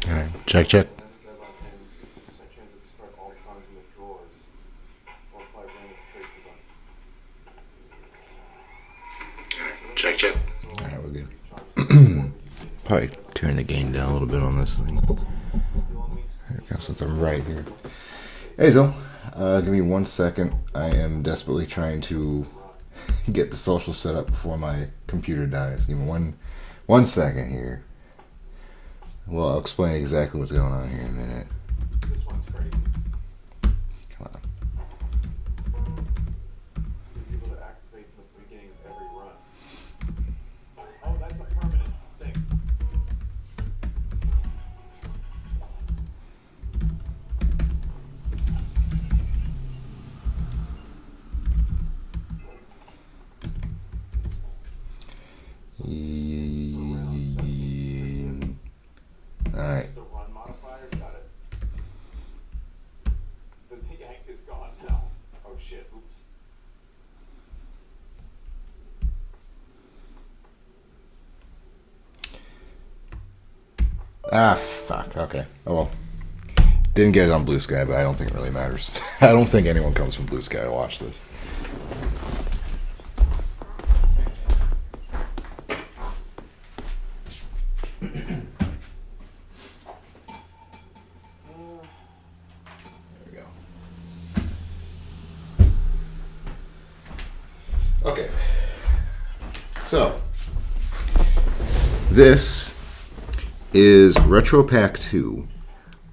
All right, check, check. Check, check. All right, we're good. Probably turn the gain down a little bit on this thing. There we go, since I'm right here. Hey, so, give me 1 second. I am desperately trying to get the social set up before my computer dies. Give me one second here. Well, I'll explain exactly what's going on here in a minute. Come on. Alright. Ah, fuck. Okay. Oh well. Didn't get it on Blue Sky, but I don't think it really matters. I don't think anyone comes from Blue Sky to watch this. Okay, so this is Retro Pack 2,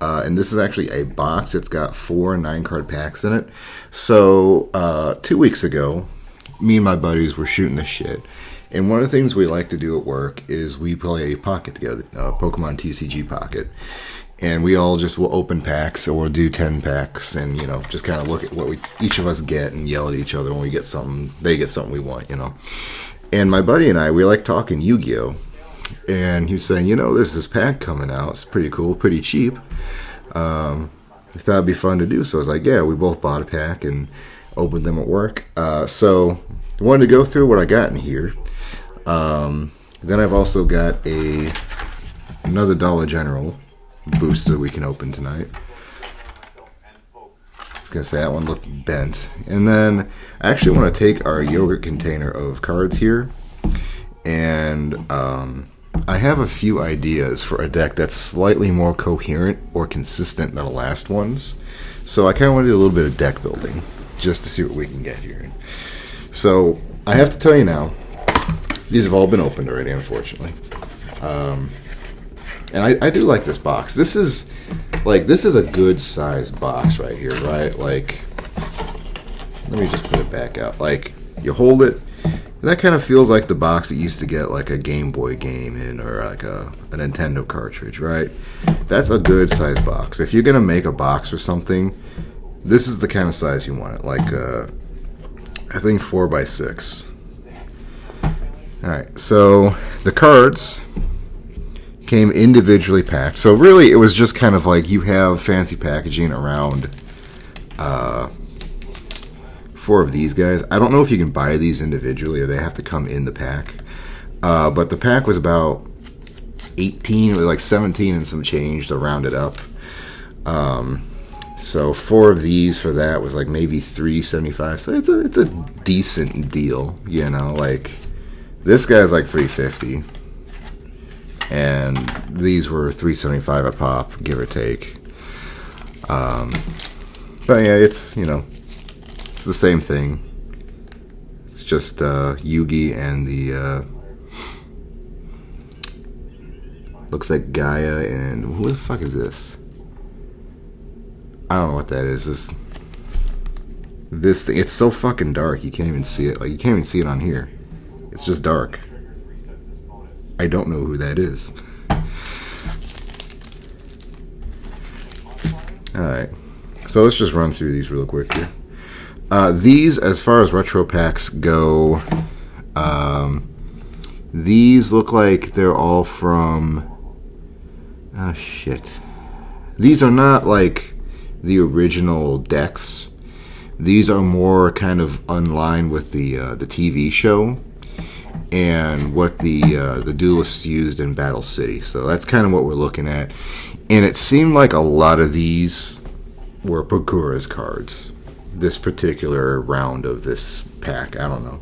and this is actually a box. It's got 4 9-card packs in it. So 2 weeks ago, me and my buddies were shooting the shit, and one of the things we like to do at work is we play Pocket together, Pokemon TCG Pocket. And we all just will open packs, or we'll do 10 packs, and, you know, just kind of look at what each of us get and yell at each other when we get something, they get something we want, you know. And my buddy and I, we like talking Yu-Gi-Oh! And he was saying, you know, there's this pack coming out. It's pretty cool, pretty cheap. I thought it'd be fun to do, so I was like, yeah, we both bought a pack and opened them at work. So I wanted to go through what I got in here. Then I've also got another Dollar General booster we can open tonight. I was gonna say that one looked bent. And then I actually want to take our yogurt container of cards here, and I have a few ideas for a deck that's slightly more coherent or consistent than the last ones. So I kind of want to do a little bit of deck building just to see what we can get here. So I have to tell you now, these have all been opened already, unfortunately. And I do like this box. This is a good sized box right here, right? Like, let me just put it back out. Like, you hold it, and that kind of feels like the box that used to get like a Game Boy game in, or like a Nintendo cartridge, right? That's a good sized box. If you're gonna make a box or something, this is the kind of size you want it. Like, I think 4x6. All right, so the cards came individually packed. So really, it was just kind of like you have fancy packaging around 4 of these guys. I don't know if you can buy these individually or they have to come in the pack. But the pack was about 18, it was like 17 and some change to round it up. So 4 of these for that was like maybe $3.75. So it's a decent deal, you know. Like, this guy's like $3.50. And these were $3.75 a pop, give or take. But yeah, it's, you know, it's the same thing. It's just Yugi and the Looks like Gaia and who the fuck is this? I don't know what that is. This thing. It's so fucking dark. You can't even see it. Like you can't even see it on here. It's just dark. I don't know who that is. All right. So let's just run through these real quick here. These, as far as retro packs go, these look like they're all from. Oh shit! These are not like the original decks. These are more kind of online with the TV show and what the duelists used in Battle City. So that's kind of what we're looking at. And it seemed like a lot of these were Bakura's cards. This particular round of this pack, I don't know.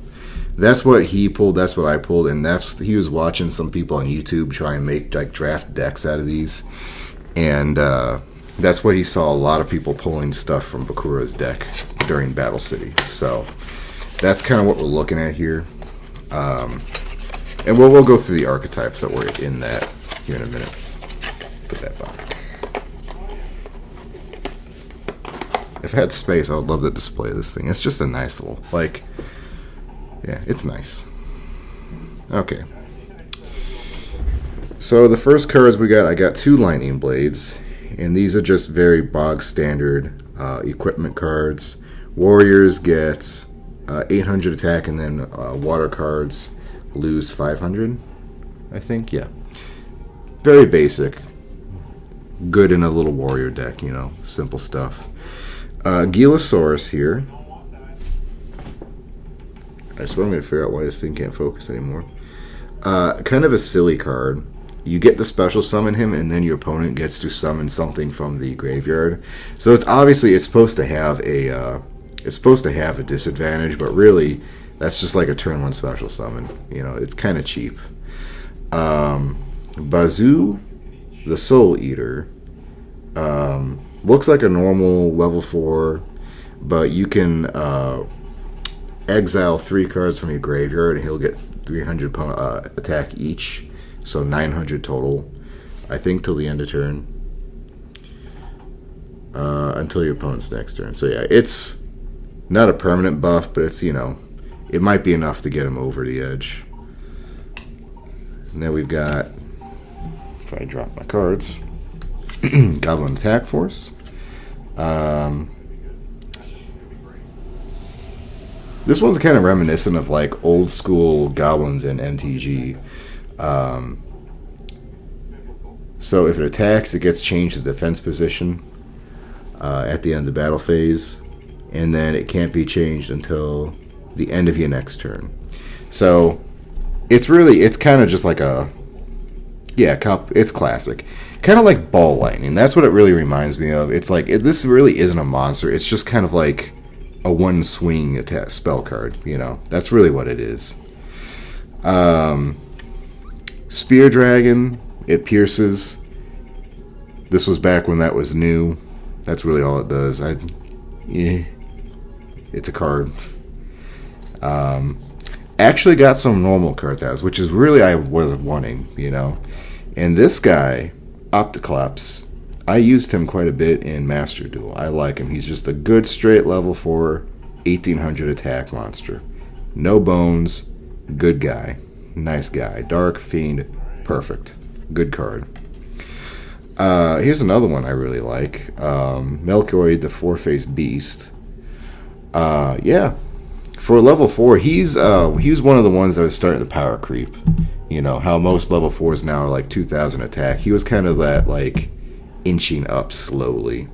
That's what he pulled. That's what I pulled, and he was watching some people on YouTube try and make like draft decks out of these, and that's what he saw. A lot of people pulling stuff from Bakura's deck during Battle City. So that's kind of what we're looking at here, and we'll go through the archetypes that were in that here in a minute. Put that back. If I had space, I would love to display this thing. It's just a nice little, like, yeah, it's nice. Okay. So the first cards I got 2 Lightning Blades, and these are just very bog standard equipment cards. Warriors get 800 attack, and then water cards lose 500, I think, yeah. Very basic. Good in a little warrior deck, you know, simple stuff. Gilasaurus here. I swear I'm going to figure out why this thing can't focus anymore. Kind of a silly card. You get to special summon him, and then your opponent gets to summon something from the graveyard. So it's supposed to have a disadvantage, but really that's just like a turn 1 special summon. You know, it's kind of cheap. Bazoo, the Soul Eater. Looks like a normal level 4, but you can exile 3 cards from your graveyard, and he'll get 300 attack each, so 900 total, I think, till the end of turn, until your opponent's next turn. So yeah, it's not a permanent buff, but it's, you know, it might be enough to get him over the edge. And then we've got, if I drop my cards, Goblin Attack Force. This one's kind of reminiscent of like old school goblins in MTG. So if it attacks, it gets changed to defense position at the end of the battle phase, and then it can't be changed until the end of your next turn. So it's kind of just like it's classic. Kind of like Ball Lightning. That's what it really reminds me of. It's like, this really isn't a monster. It's just kind of like a one-swing attack spell card, you know. That's really what it is. Spear Dragon, it pierces. This was back when that was new. That's really all it does. It's a card. Actually got some normal cards out, which is really I was wanting, you know. And this guy, Opticlops, I used him quite a bit in Master Duel. I like him. He's just a good straight level 4, 1800 attack monster. No bones, good guy. Nice guy. Dark Fiend, perfect. Good card. Here's another one I really like. Melkioid, the Four-Faced Beast. Yeah. For level 4, he was one of the ones that was starting the power creep. You know, how most level 4s now are like 2000 attack. He was kind of that, like, inching up slowly.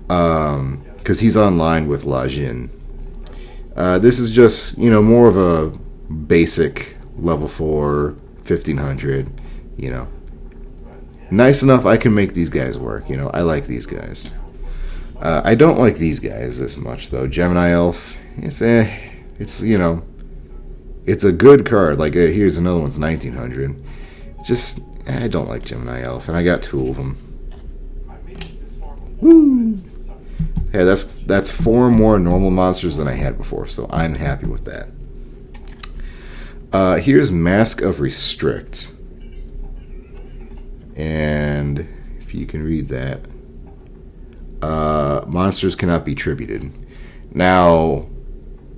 Because he's online with Lajin. This is just, you know, more of a basic level 4, 1500, you know. Nice enough I can make these guys work, you know. I like these guys. I don't like these guys this much, though. Gemini Elf, it's, you know, it's a good card. Like, here's another one's 1900. Just, I don't like Gemini Elf, and I got 2 of them. Woo! Yeah, that's 4 more normal monsters than I had before, so I'm happy with that. Here's Mask of Restrict. And if you can read that, monsters cannot be tributed. Now,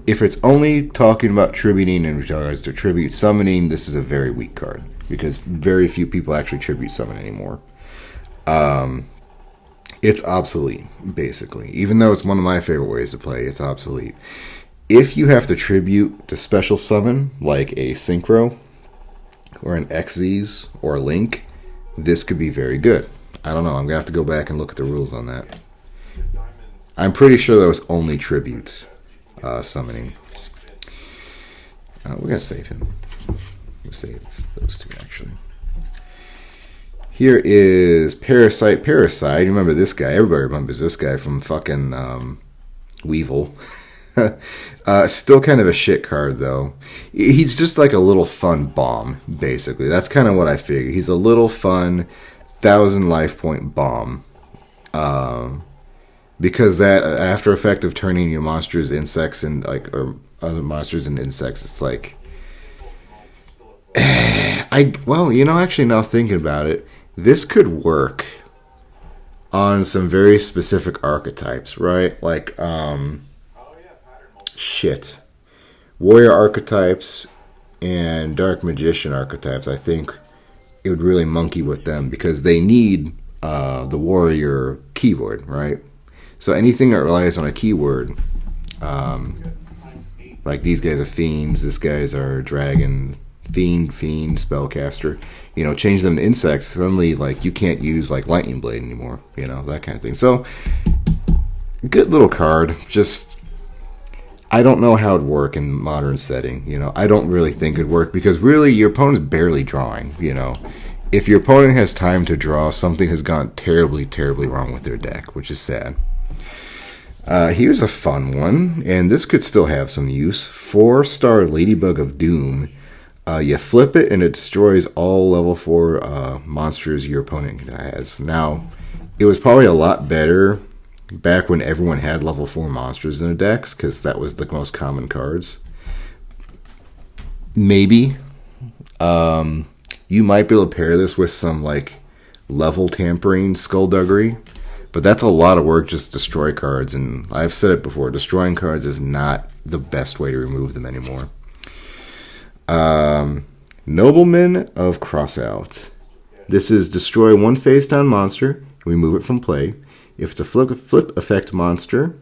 if it's only talking about tributing in regards to tribute summoning, this is a very weak card because very few people actually tribute summon anymore. It's obsolete, basically. Even though it's one of my favorite ways to play, it's obsolete. If you have to tribute to special summon, like a Synchro, or an Xyz, or a Link, this could be very good. I don't know, I'm going to have to go back and look at the rules on that. I'm pretty sure that was only tributes summoning. We're going to save him. We'll save those two, actually. Here is Parasite. Remember this guy. Everybody remembers this guy from fucking Weevil. Still kind of a shit card, though. He's just like a little fun bomb, basically. That's kind of what I figure. He's a little fun 1,000 life point bomb. Because that after effect of turning your monsters insects and like or other monsters into insects, it's like actually now thinking about it, this could work on some very specific archetypes, right? Like warrior archetypes and dark magician archetypes. I think it would really monkey with them because they need the warrior keyword, right? So anything that relies on a keyword, like these guys are fiends, this guys are dragon, fiend, spellcaster, change them to insects, suddenly like you can't use like lightning blade anymore, that kind of thing. So good little card. Just I don't know how it'd work in modern setting. I don't really think it'd work because really your opponent's barely drawing. If your opponent has time to draw, something has gone terribly, terribly wrong with their deck, which is sad. Here's a fun one, and this could still have some use. 4-star Ladybug of Doom. You flip it, and it destroys all level 4 monsters your opponent has. Now, it was probably a lot better back when everyone had level 4 monsters in their decks, because that was the most common cards. Maybe. You might be able to pair this with some, like, level tampering skullduggery. But that's a lot of work just to destroy cards, and I've said it before, destroying cards is not the best way to remove them anymore. Nobleman of Crossout. This is destroy one face-down monster, remove it from play. If it's a flip effect monster,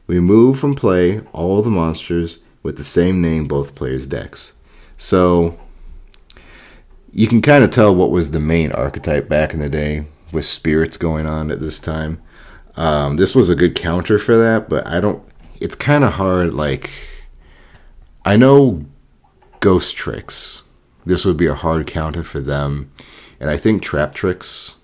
remove from play all the monsters with the same name both players' decks. So, you can kind of tell what was the main archetype back in the day, with spirits going on at this time. This was a good counter for that, but it's kind of hard, like, I know Ghost Tricks, this would be a hard counter for them, and I think Trap Tricks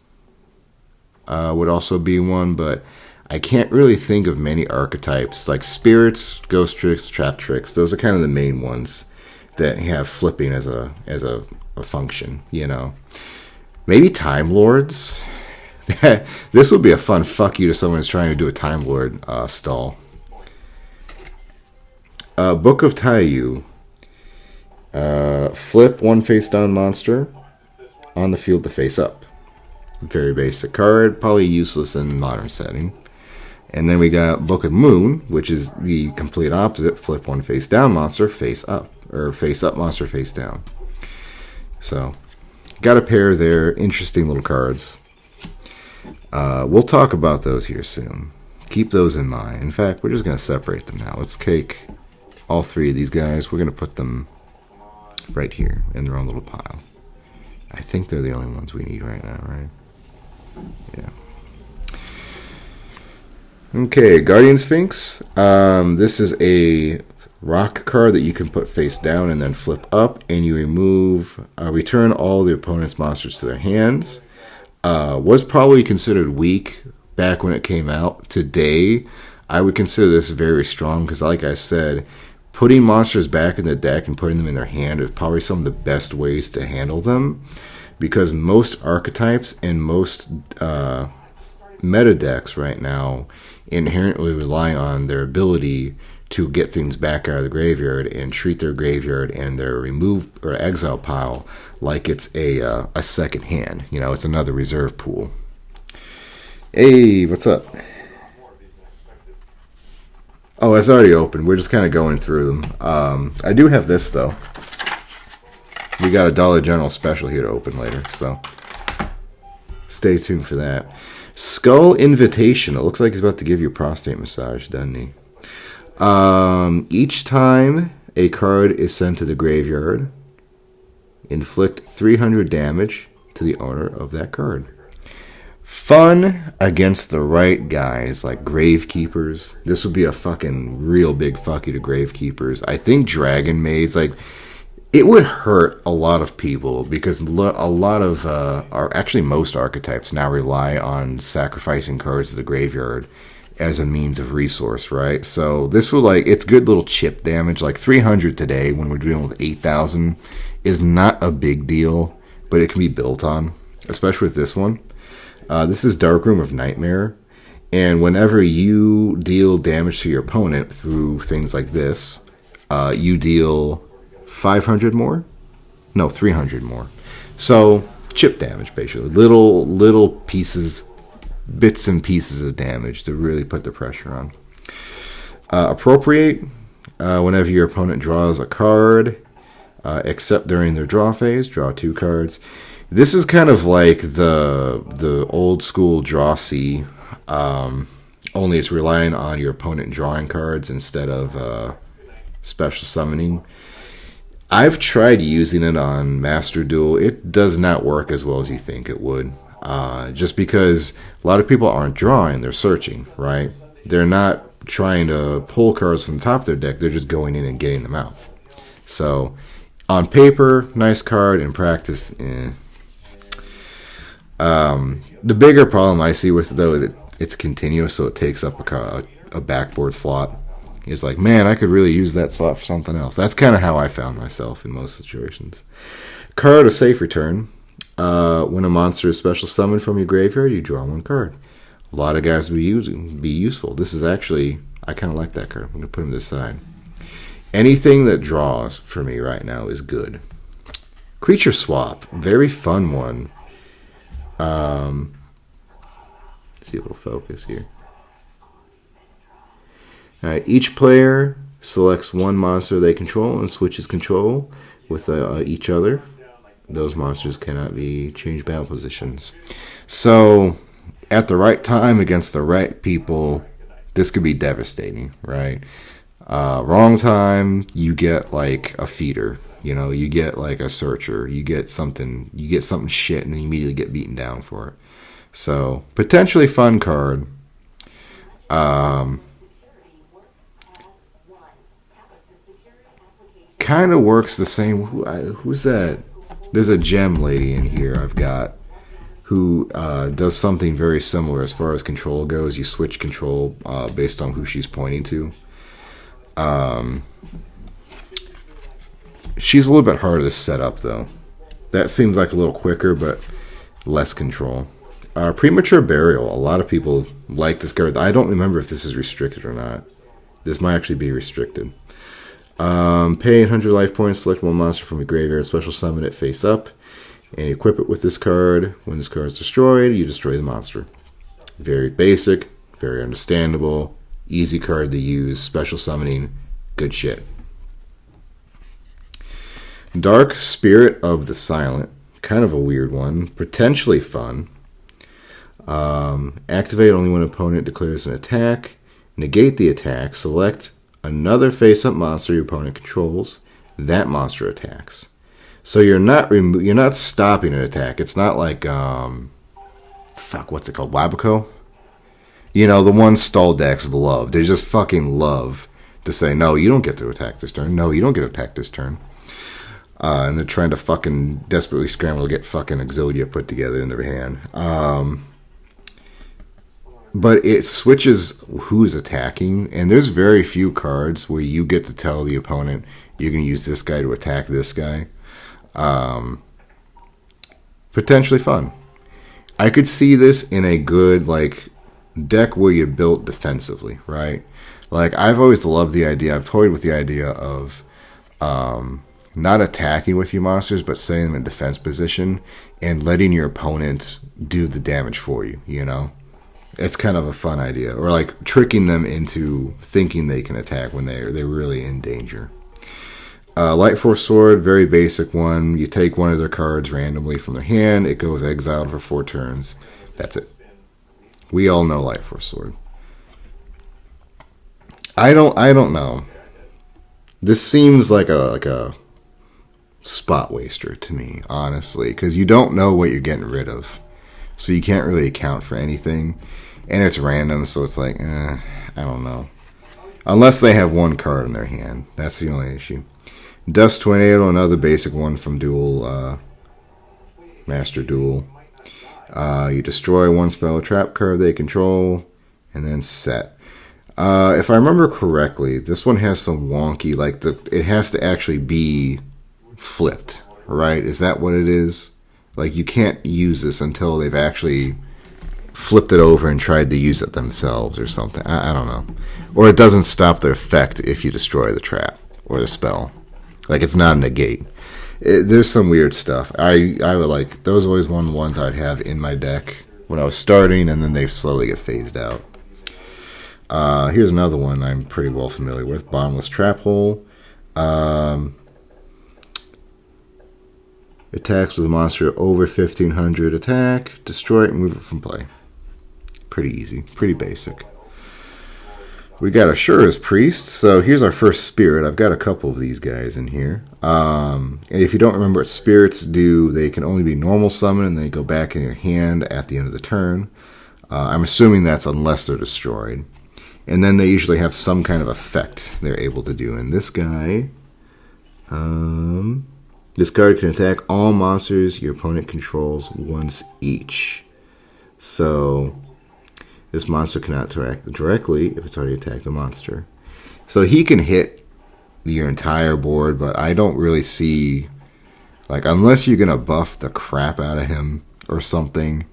would also be one, but I can't really think of many archetypes, like spirits, Ghost Tricks, Trap Tricks, those are kind of the main ones that have flipping as a function, Maybe Time Lords. This would be a fun fuck you to someone who's trying to do a Time Lord stall. Book of Taiyu. Flip one face down monster on the field to face up. Very basic card, probably useless in modern setting. And then we got Book of Moon, which is the complete opposite. Flip one face down monster face up, or face up monster face down. So, got a pair there. Interesting little cards. We'll talk about those here soon. Keep those in mind. In fact, we're just going to separate them now. Let's take all 3 of these guys. We're going to put them right here in their own little pile. I think they're the only ones we need right now, right? Yeah. Okay, Guardian Sphinx. This is a rock card that you can put face down and then flip up, and you return all the opponent's monsters to their hands. Was probably considered weak back when it came out. Today, I would consider this very strong because, like I said, putting monsters back in the deck and putting them in their hand is probably some of the best ways to handle them, because most archetypes and most meta decks right now inherently rely on their ability to get things back out of the graveyard and treat their graveyard and their remove or exile pile like it's a second hand. You know, it's another reserve pool. Hey, what's up? Oh, it's already open. We're just kind of going through them. I do have this, though. We got a Dollar General special here to open later, so stay tuned for that. Skull Invitation. It looks like he's about to give you a prostate massage, doesn't he? Each time a card is sent to the graveyard, inflict 300 damage to the owner of that card. Fun against the right guys, like Gravekeepers. This would be a fucking real big fuck you to Gravekeepers. I think Dragon Maids, like, it would hurt a lot of people because a lot of, actually most archetypes now rely on sacrificing cards to the graveyard as a means of resource, right? So this would, like, it's good little chip damage. Like 300 today when we're dealing with 8,000 is not a big deal, but it can be built on, especially with this one. This is Darkroom of Nightmare, and whenever you deal damage to your opponent through things like this, you deal 500 more? No, 300 more. So, chip damage, basically. Little pieces, bits and pieces of damage to really put the pressure on. Appropriate, whenever your opponent draws a card, except during their draw phase, draw 2 cards. This is kind of like the old school draw C, only it's relying on your opponent drawing cards instead of special summoning. I've tried using it on Master Duel. It does not work as well as you think it would. Just because a lot of people aren't drawing, they're searching, right? They're not trying to pull cards from the top of their deck, they're just going in and getting them out. So, on paper, nice card. In practice, eh. The bigger problem I see with it, though, is it's continuous, so it takes up a backboard slot. It's like, man, I could really use that slot for something else. That's kind of how I found myself in most situations. Card, a safe return. When a monster is special summoned from your graveyard, you draw 1 card. A lot of guys be useful. This is actually, I kind of like that card. I'm going to put him to the side. Anything that draws for me right now is good. Creature Swap, very fun one. See if it'll focus here. Alright, each player selects 1 monster they control and switches control with each other. Those monsters cannot be changed battle positions. So, at the right time against the right people, this could be devastating, right? Wrong time, you get like a feeder. You know, you get like a searcher. You get something shit, and then you immediately get beaten down for it. So, potentially fun card. Kind of works the same. Who's that? There's a gem lady in here I've got who does something very similar as far as control goes. You switch control based on who she's pointing to. She's a little bit harder to set up, though. That seems like a little quicker, but less control. Premature Burial. A lot of people like this card. I don't remember if this is restricted or not. This might actually be restricted. Pay 800 life points, select 1 monster from your graveyard, special summon it face up, and equip it with this card. When this card is destroyed, you destroy the monster. Very basic, very understandable, easy card to use, special summoning, good shit. Dark Spirit of the Silent, kind of a weird one, potentially fun. Activate only when an opponent declares an attack. Negate the attack, select another face-up monster your opponent controls. That monster attacks. So you're not stopping an attack. It's not like what's it called? Wabico? You know, the one stall decks love. They just fucking love to say, no, you don't get to attack this turn. No, you don't get to attack this turn. And they're trying to fucking desperately scramble to get fucking Exodia put together in their hand. But it switches who's attacking, and there's very few cards where you get to tell the opponent you're going to use this guy to attack this guy. Potentially fun. I could see this in a good like deck where you built defensively, right? Like, I've always loved the idea, I've toyed with the idea of not attacking with your monsters, but setting them in defense position and letting your opponent do the damage for you, you know? It's kind of a fun idea. Or like tricking them into thinking they can attack when they're really in danger. Light Force Sword, very basic one. You take one of their cards randomly from their hand. It goes exiled for 4 turns. That's it. We all know Light Force Sword. I don't know. This seems like a spot waster to me, honestly, because you don't know what you're getting rid of, so you can't really account for anything, and it's random, so it's like, I don't know. Unless they have one card in their hand, that's the only issue. Dust Tornado, another basic one from Duel, Master Duel. You destroy one spell or trap card they control, and then set. If I remember correctly, this one has some wonky, like it has to actually be flipped, right? Is that what it is? Like, you can't use this until they've actually flipped it over and tried to use it themselves or something. I don't know. Or it doesn't stop their effect if you destroy the trap or the spell. Like, it's not a negate. There's some weird stuff. I would like, those are always one of the ones I'd have in my deck when I was starting, and then they slowly get phased out. Here's another one I'm pretty well familiar with. Bottomless Trap Hole. Attacks with a monster over 1500 attack. Destroy it and move it from play. Pretty easy. Pretty basic. We got Ashura's Priest. So here's our first spirit. I've got a couple of these guys in here. And if you don't remember what spirits do, they can only be normal summon and they go back in your hand at the end of the turn. I'm assuming that's unless they're destroyed. And then they usually have some kind of effect they're able to do. And this guy, this card can attack all monsters your opponent controls once each. So this monster cannot interact directly if it's already attacked a monster. So he can hit your entire board, but I don't really see, like, unless you're going to buff the crap out of him or something,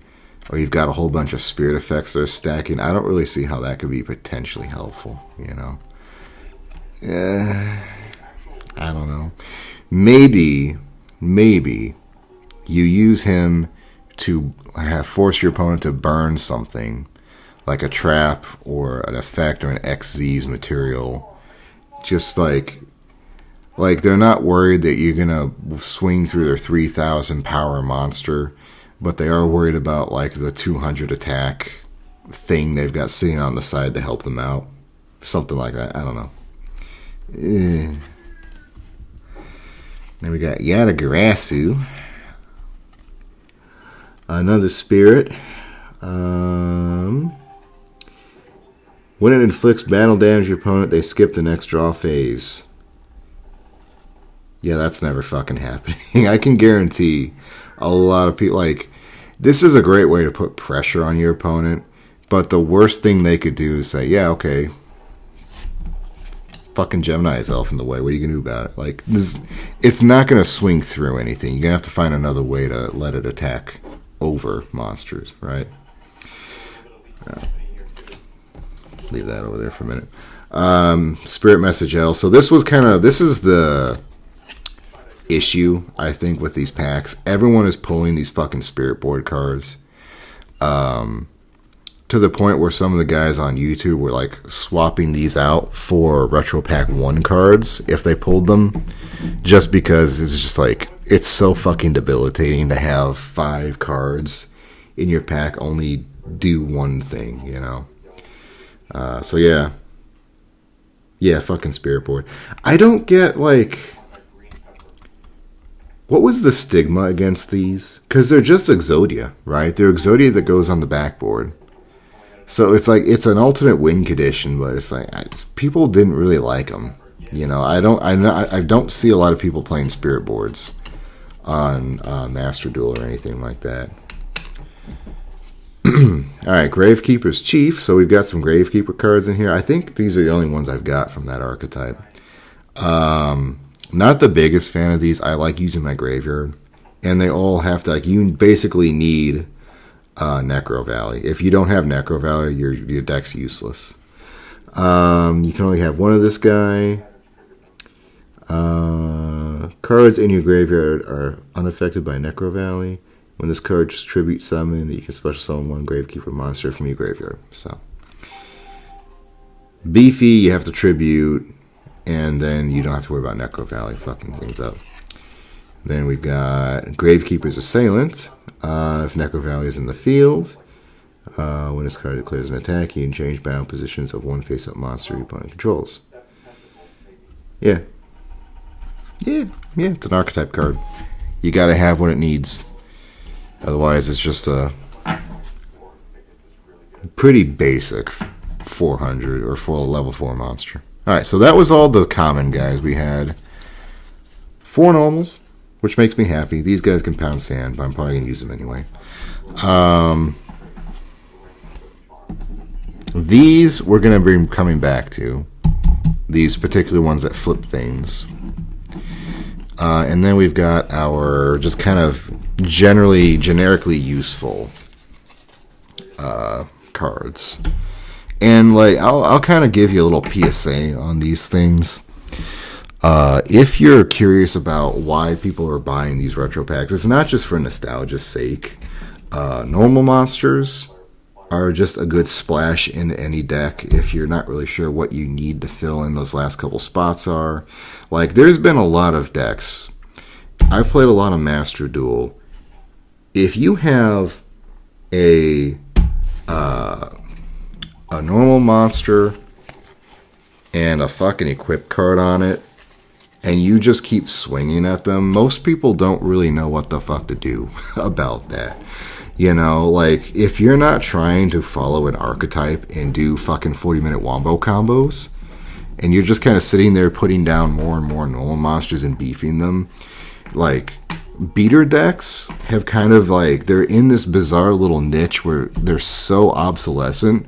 or you've got a whole bunch of spirit effects that are stacking, I don't really see how that could be potentially helpful, you know? I don't know. Maybe you use him to force your opponent to burn something, like a trap or an effect or an XZ's material. Just like they're not worried that you're going to swing through their 3,000 power monster, but they are worried about like the 200 attack thing they've got sitting on the side to help them out. Something like that. I don't know. Then we got Yatagarasu. Another spirit. When it inflicts battle damage to your opponent, they skip the next draw phase. Yeah, that's never fucking happening. I can guarantee a lot of people, like, this is a great way to put pressure on your opponent, but the worst thing they could do is say, yeah, okay, fucking Gemini is elf in the way. What are you going to do about it? Like, it's not going to swing through anything. You're going to have to find another way to let it attack over monsters, right? Leave that over there for a minute. Spirit Message L. So this is the issue, I think, with these packs. Everyone is pulling these fucking spirit board cards. To the point where some of the guys on YouTube were like swapping these out for Retro Pack 1 cards if they pulled them, just because it's just like, it's so fucking debilitating to have 5 cards in your pack only do one thing, you know. So yeah, fucking spirit board. I don't get, like, what was the stigma against these? Because they're just Exodia, right? They're Exodia that goes on the backboard. So it's like, it's an alternate win condition, but it's like, people didn't really like them. You know, I don't see a lot of people playing spirit boards on Master Duel or anything like that. All right, Gravekeeper's Chief. So we've got some Gravekeeper cards in here. I think these are the only ones I've got from that archetype. Not the biggest fan of these. I like using my graveyard, and they all have to, like, you basically need Necro Valley. If you don't have Necro Valley, your deck's useless. You can only have one of this guy. Cards in your graveyard are unaffected by Necro Valley. When this card is tribute summoned, you can special summon one Gravekeeper monster from your graveyard. So, beefy, you have to tribute, and then you don't have to worry about Necro Valley fucking things up. Then we've got Gravekeeper's Assailant. If Necro Valley is in the field, when this card declares an attack, you can change battle positions of one face-up monster your opponent controls. Yeah, it's an archetype card. You gotta have what it needs. Otherwise, it's just a pretty basic 400 or full level 4 monster. Alright, so that was all the common guys we had. 4 normals, which makes me happy. These guys can pound sand, but I'm probably going to use them anyway. These we're going to be coming back to. These particular ones that flip things. And then we've got our just kind of generically useful cards. And like I'll kind of give you a little PSA on these things. If you're curious about why people are buying these retro packs, it's not just for nostalgia's sake. Normal monsters are just a good splash in any deck if you're not really sure what you need to fill in those last couple spots are. Like, there's been a lot of decks. I've played a lot of Master Duel. If you have a normal monster and a fucking equip card on it, and you just keep swinging at them, most people don't really know what the fuck to do about that. You know, like, if you're not trying to follow an archetype and do fucking 40-minute wombo combos, and you're just kind of sitting there putting down more and more normal monsters and beefing them, like, beater decks have kind of, like, they're in this bizarre little niche where they're so obsolescent,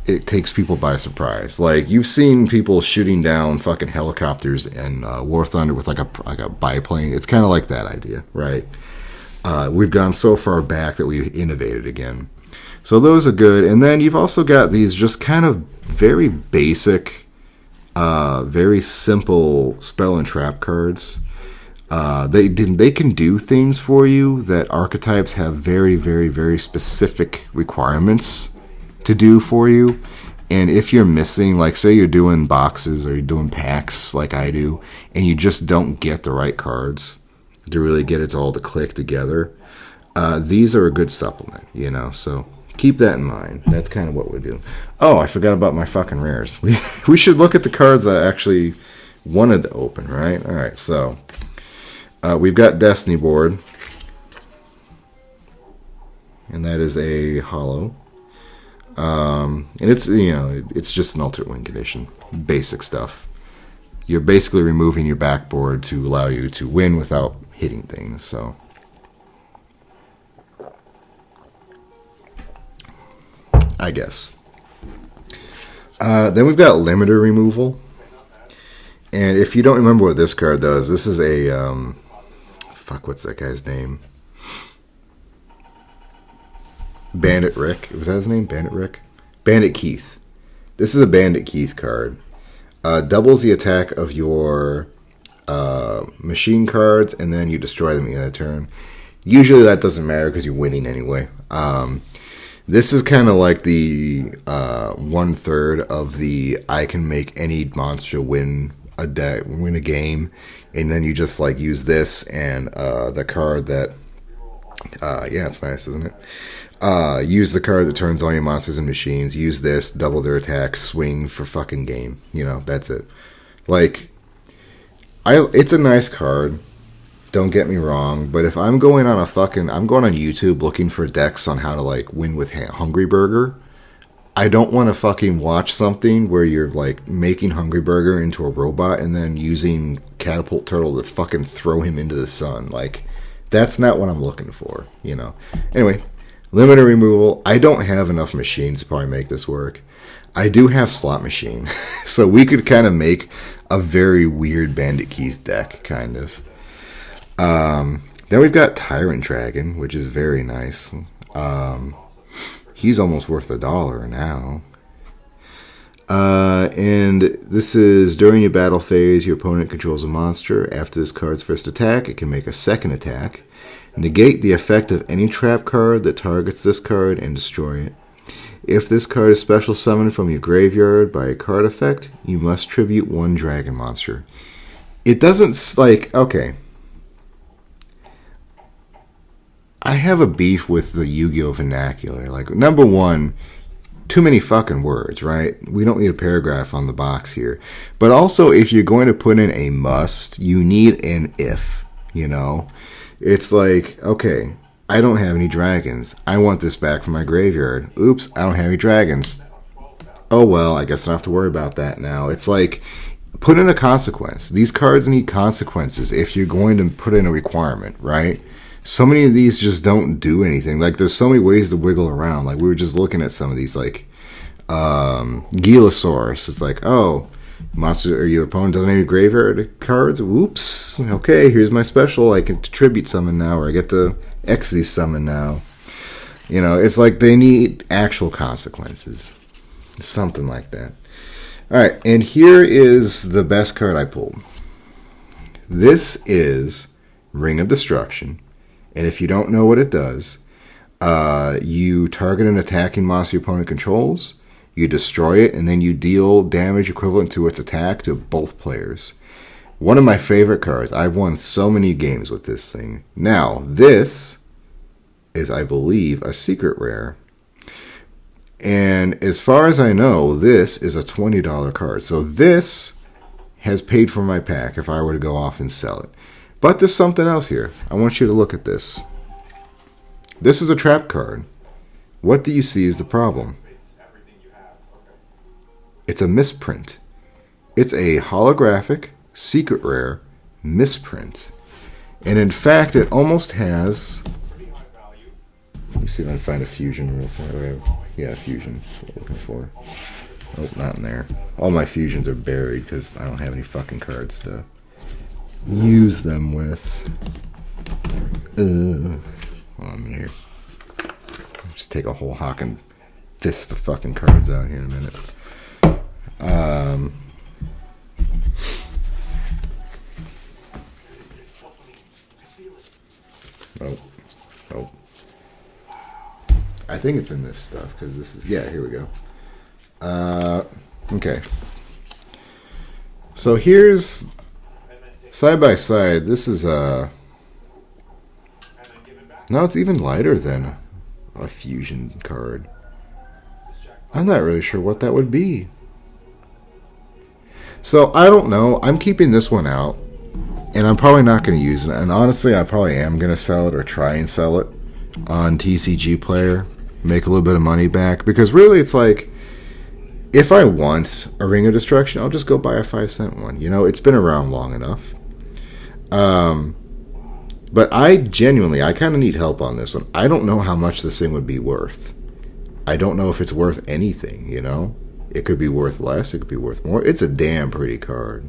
it takes people by surprise. Like, you've seen people shooting down fucking helicopters and War Thunder with like a biplane. It's kind of like that idea, right? We've gone so far back that we've innovated again. So those are good. And then you've also got these just kind of very basic, very simple spell and trap cards. They can do things for you that archetypes have very, very, very specific requirements to do for you. And if you're missing, like, say you're doing boxes or you're doing packs like I do, and you just don't get the right cards to really get it all to click together, these are a good supplement, you know, so keep that in mind. That's kind of what we do. Oh, I forgot about my fucking rares. We should look at the cards that I actually wanted to open, right? All right, so we've got Destiny Board, and that is a hollow. And it's, you know, it's just an alternate win condition, basic stuff. You're basically removing your backboard to allow you to win without hitting things, so. I guess. Then we've got limiter removal. And if you don't remember what this card does, this is a, what's that guy's name? Bandit Rick. Was that his name? Bandit Rick? Bandit Keith. This is a Bandit Keith card. Doubles the attack of your machine cards, and then you destroy them in a turn. Usually that doesn't matter because you're winning anyway. This is kind of like the 1/3 of the I can make any monster win a game, and then you just like use this and the card that yeah, it's nice, isn't it? Use the card that turns all your monsters and machines. Use this, double their attack, swing for fucking game. You know, that's it. Like, it's a nice card. Don't get me wrong, but if I'm going on I'm going on YouTube looking for decks on how to like win with Hungry Burger, I don't want to fucking watch something where you're like making Hungry Burger into a robot and then using Catapult Turtle to fucking throw him into the sun. Like, that's not what I'm looking for, you know. Anyway, limiter removal. I don't have enough machines to probably make this work. I do have Slot Machine, so we could kind of make a very weird Bandit Keith deck, kind of. Then we've got Tyrant Dragon, which is very nice. He's almost worth $1 now. And this is during your battle phase, your opponent controls a monster. After this card's first attack, it can make a second attack. Negate the effect of any trap card that targets this card and destroy it. If this card is special summoned from your graveyard by a card effect, you must tribute one dragon monster. It doesn't, like, okay. I have a beef with the Yu-Gi-Oh! Vernacular. Like, number one, too many fucking words, right? We don't need a paragraph on the box here. But also, if you're going to put in a must, you need an if, you know? It's like, okay, I don't have any dragons. I want this back from my graveyard. Oops, I don't have any dragons. Oh well, I guess I don't have to worry about that now. It's like, put in a consequence. These cards need consequences if you're going to put in a requirement, right? So many of these just don't do anything. Like, there's so many ways to wiggle around. Like, we were just looking at some of these, like, Gilasaurus. It's like, oh, monster or your opponent doesn't have any graveyard cards. Whoops. Okay, here's my special. I can tribute summon now, or I get to Xyz summon now. You know, it's like they need actual consequences. Something like that. Alright, and here is the best card I pulled. This is Ring of Destruction. And if you don't know what it does, you target an attacking monster your opponent controls, you destroy it, and then you deal damage equivalent to its attack to both players. One of my favorite cards. I've won so many games with this thing. Now, this is, I believe, a secret rare. And as far as I know, this is a $20 card. So this has paid for my pack if I were to go off and sell it. But there's something else here. I want you to look at this. This is a trap card. What do you see is the problem? It's a misprint. It's a holographic, secret rare misprint. And in fact, it almost has... Let me see if I can find a fusion real quick. Yeah, fusion. That's what I'm looking for. Oh, not in there. All my fusions are buried because I don't have any fucking cards to use them with. Hold on here. Just take a whole hock and fist the fucking cards out here in a minute. Oh. I think it's in this stuff because this is, yeah, here we go. Okay. So here's side by side. This is no, it's even lighter than a fusion card. I'm not really sure what that would be. So I don't know. I'm keeping this one out, and I'm probably not going to use it. And honestly, I probably am going to sell it or try and sell it on TCG Player, make a little bit of money back. Because really, it's like, if I want a Ring of Destruction, I'll just go buy a 5-cent one. You know, it's been around long enough. But I kind of need help on this one. I don't know how much this thing would be worth. I don't know if it's worth anything, you know? It could be worth less, it could be worth more. It's a damn pretty card.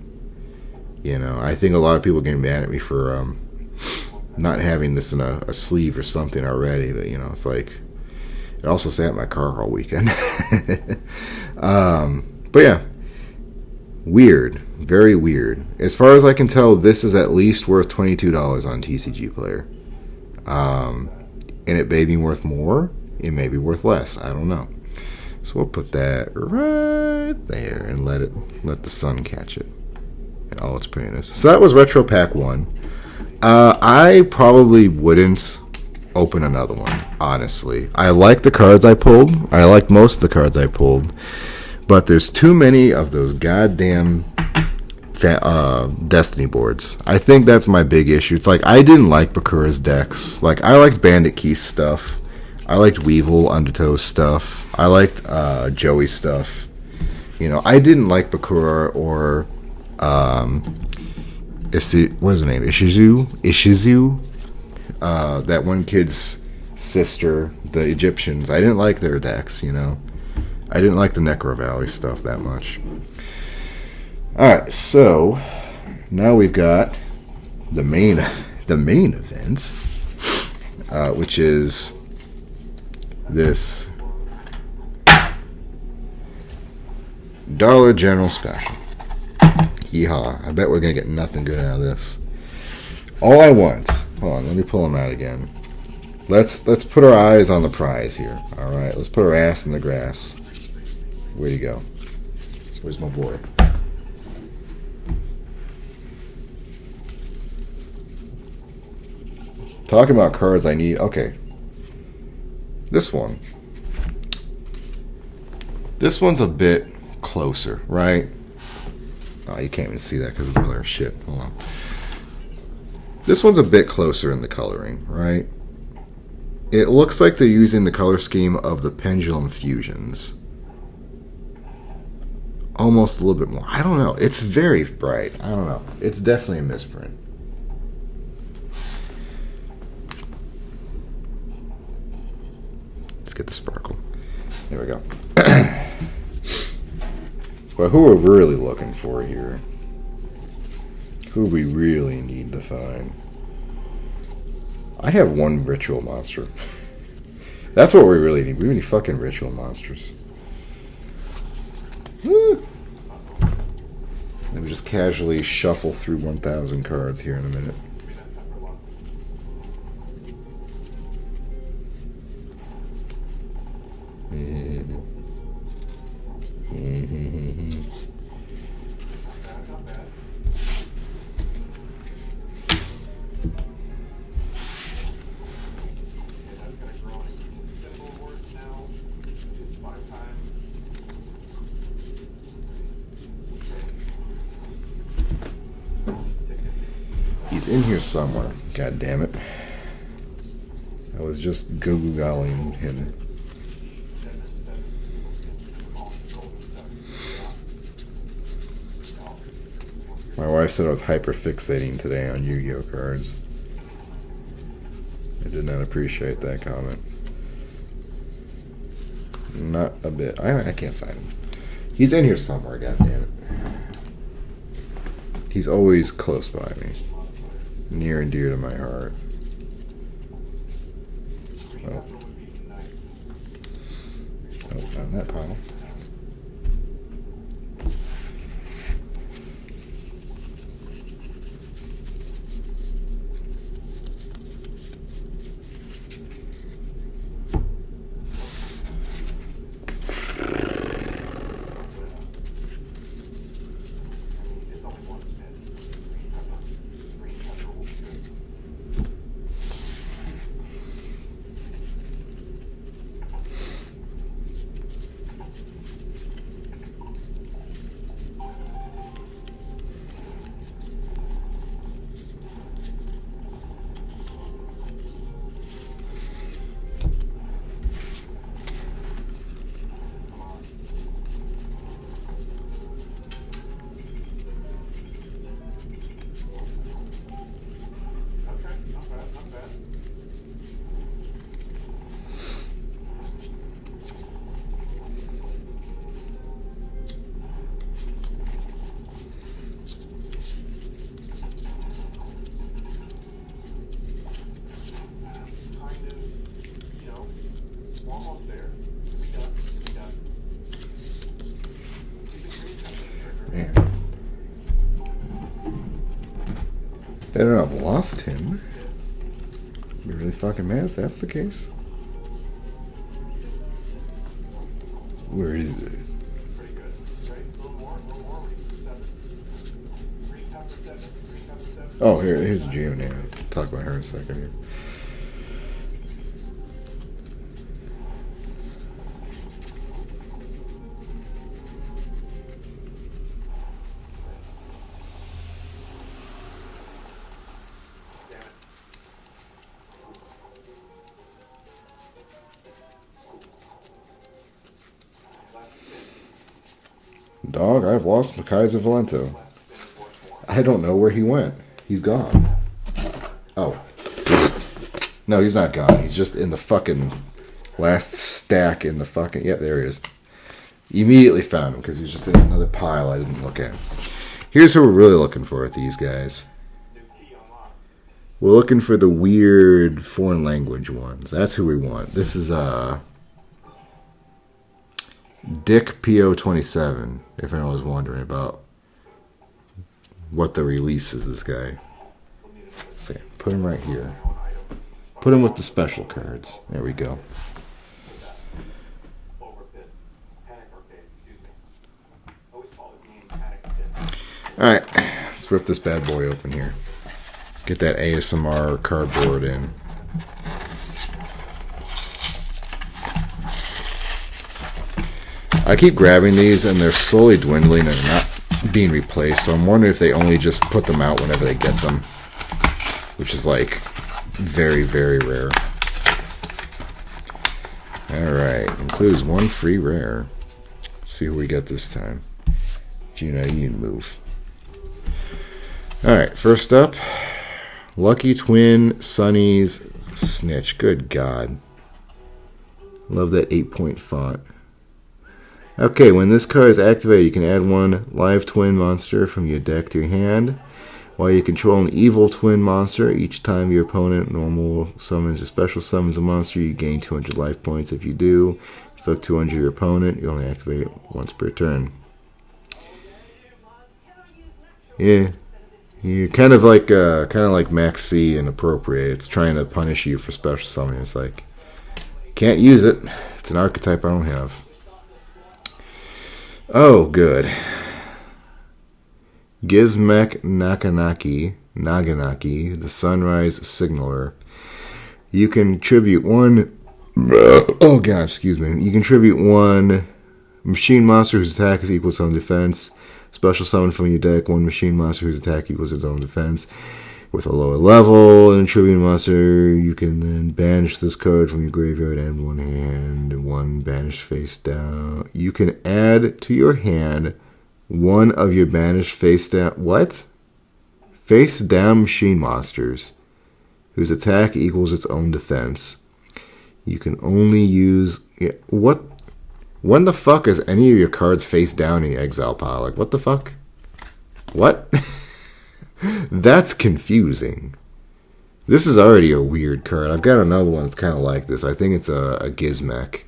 You know, I think a lot of people are getting mad at me for not having this in a sleeve or something already. But, you know, it's like, it also sat in my car all weekend. But yeah, weird. Very weird. As far as I can tell, this is at least worth $22 on TCG Player. And it may be worth more. It may be worth less. I don't know. So we'll put that right there and let the sun catch it and all its prettiness. So that was Retro Pack 1. I probably wouldn't open another one, honestly. I like the cards I pulled. I like most of the cards I pulled. But there's too many of those goddamn Destiny boards. I think that's my big issue. It's like, I didn't like Bakura's decks. Like, I liked Bandit Keith stuff. I liked Weevil, Undertow's stuff. I liked Joey's stuff. You know, I didn't like Bakura or what is her name? Ishizu. That one kid's sister, the Egyptians. I didn't like their decks, you know. I didn't like the Necro Valley stuff that much. Alright, so now we've got the main event, which is Dollar General Special. Yeehaw. I bet we're going to get nothing good out of this. All I want. Hold on, let me pull them out again. Let's put our eyes on the prize here. All right, let's put our ass in the grass. Where'd he go? Where's my boy? Talking about cards I need. Okay. This one. This one's a bit closer, right? Oh, you can't even see that because of the glare. Shit. Hold on. This one's a bit closer in the coloring, right? It looks like they're using the color scheme of the Pendulum Fusions. Almost a little bit more. I don't know. It's very bright. I don't know. It's definitely a misprint. Let's get the sparkle. There we go. But who are we really looking for here? Who we really need to find? I have one ritual monster. That's what we really need. We need fucking ritual monsters. Let me just casually shuffle through 1,000 cards here in a minute. He's in here somewhere. God damn it. I was just Googling him. My wife said I was hyperfixating today on Yu-Gi-Oh cards. I did not appreciate that comment. Not a bit. I can't find him. He's in here somewhere, god damn it. He's always close by me. Near and dear to my heart. Oh, not in that pile. I don't know, I've lost him. I'd be really fucking mad if that's the case. Where is it? Oh, here's June. Yeah, I'll talk about her in a second here. Dog, I've lost Kaiser Valento. I don't know where he went. He's gone. Oh. No, he's not gone. He's just in the fucking last stack in the fucking... Yep, there he is. Immediately found him because he's just in another pile I didn't look at. Here's who we're really looking for with these guys. We're looking for the weird foreign language ones. That's who we want. This is, Dick PO27, if anyone was wondering about what the release is, this guy. So put him right here. Put him with the special cards. There we go. Alright, let's rip this bad boy open here. Get that ASMR cardboard in. I keep grabbing these and they're slowly dwindling and not being replaced, so I'm wondering if they only just put them out whenever they get them, which is like very, very rare. Alright, includes one free rare. Let's see who we get this time. Gina, you need to move. Alright, first up, Lucky Twin Sunny's Snitch. Good God. Love that 8-point font. Okay, when this card is activated, you can add one live twin monster from your deck to your hand. While you control an evil twin monster, each time your opponent normal summons or special summons a monster, you gain 200 life points. If you do, inflict 200 your opponent. You only activate it once per turn. Yeah, you're kind of like Max C and Appropriate. It's trying to punish you for special summoning. It's like, can't use it. It's an archetype I don't have. Oh, good. Gizmek Naganaki, the Sunrise Signaler. You contribute one... Oh, God, excuse me. You contribute one machine monster whose attack is equal to its own defense. Special summon from your deck one machine monster whose attack equals its own defense. With a lower level and tribute monster, you can then banish this card from your graveyard and one hand, and one banished face down. You can add to your hand one of your banished face down... What? Face down machine monsters whose attack equals its own defense. You can only use... Yeah, what? When the fuck is any of your cards face down in your exile pile? Like, what the fuck? What? That's confusing. This is already a weird card. I've got another one that's kind of like this. I think it's a Gizmek.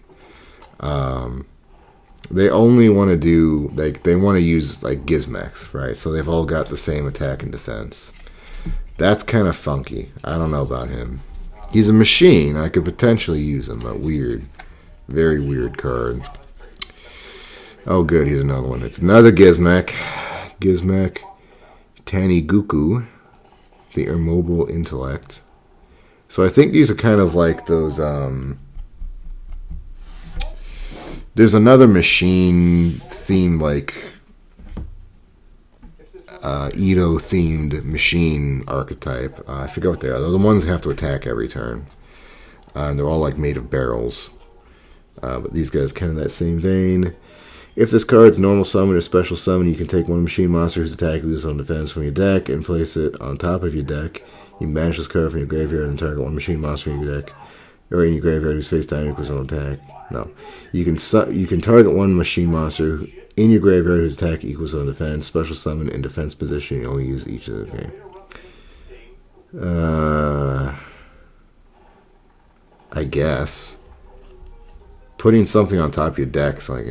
They only want to do, like, they want to use, like, Gizmeks, right? So they've all got the same attack and defense. That's kind of funky. I don't know about him. He's a machine. I could potentially use him. A weird, very weird card. Oh, good. Here's another one. It's another Gizmek. Gizmek Taniguku, the Immobile Intellect. So I think these are kind of like those, there's another machine-themed, like, Edo-themed machine archetype. I forget what they are. They're the ones that have to attack every turn. And they're all, like, made of barrels. But these guys kind of that same vein. If this card's normal summon or special summon, you can take one machine monster whose attack equals its own defense from your deck and place it on top of your deck. You can banish this card from your graveyard and target one machine monster in your deck, or in your graveyard whose face down equals its own attack. No, you can target one machine monster in your graveyard whose attack equals its own defense. Special summon in defense position. You only use each of them. Okay. I guess putting something on top of your deck is like,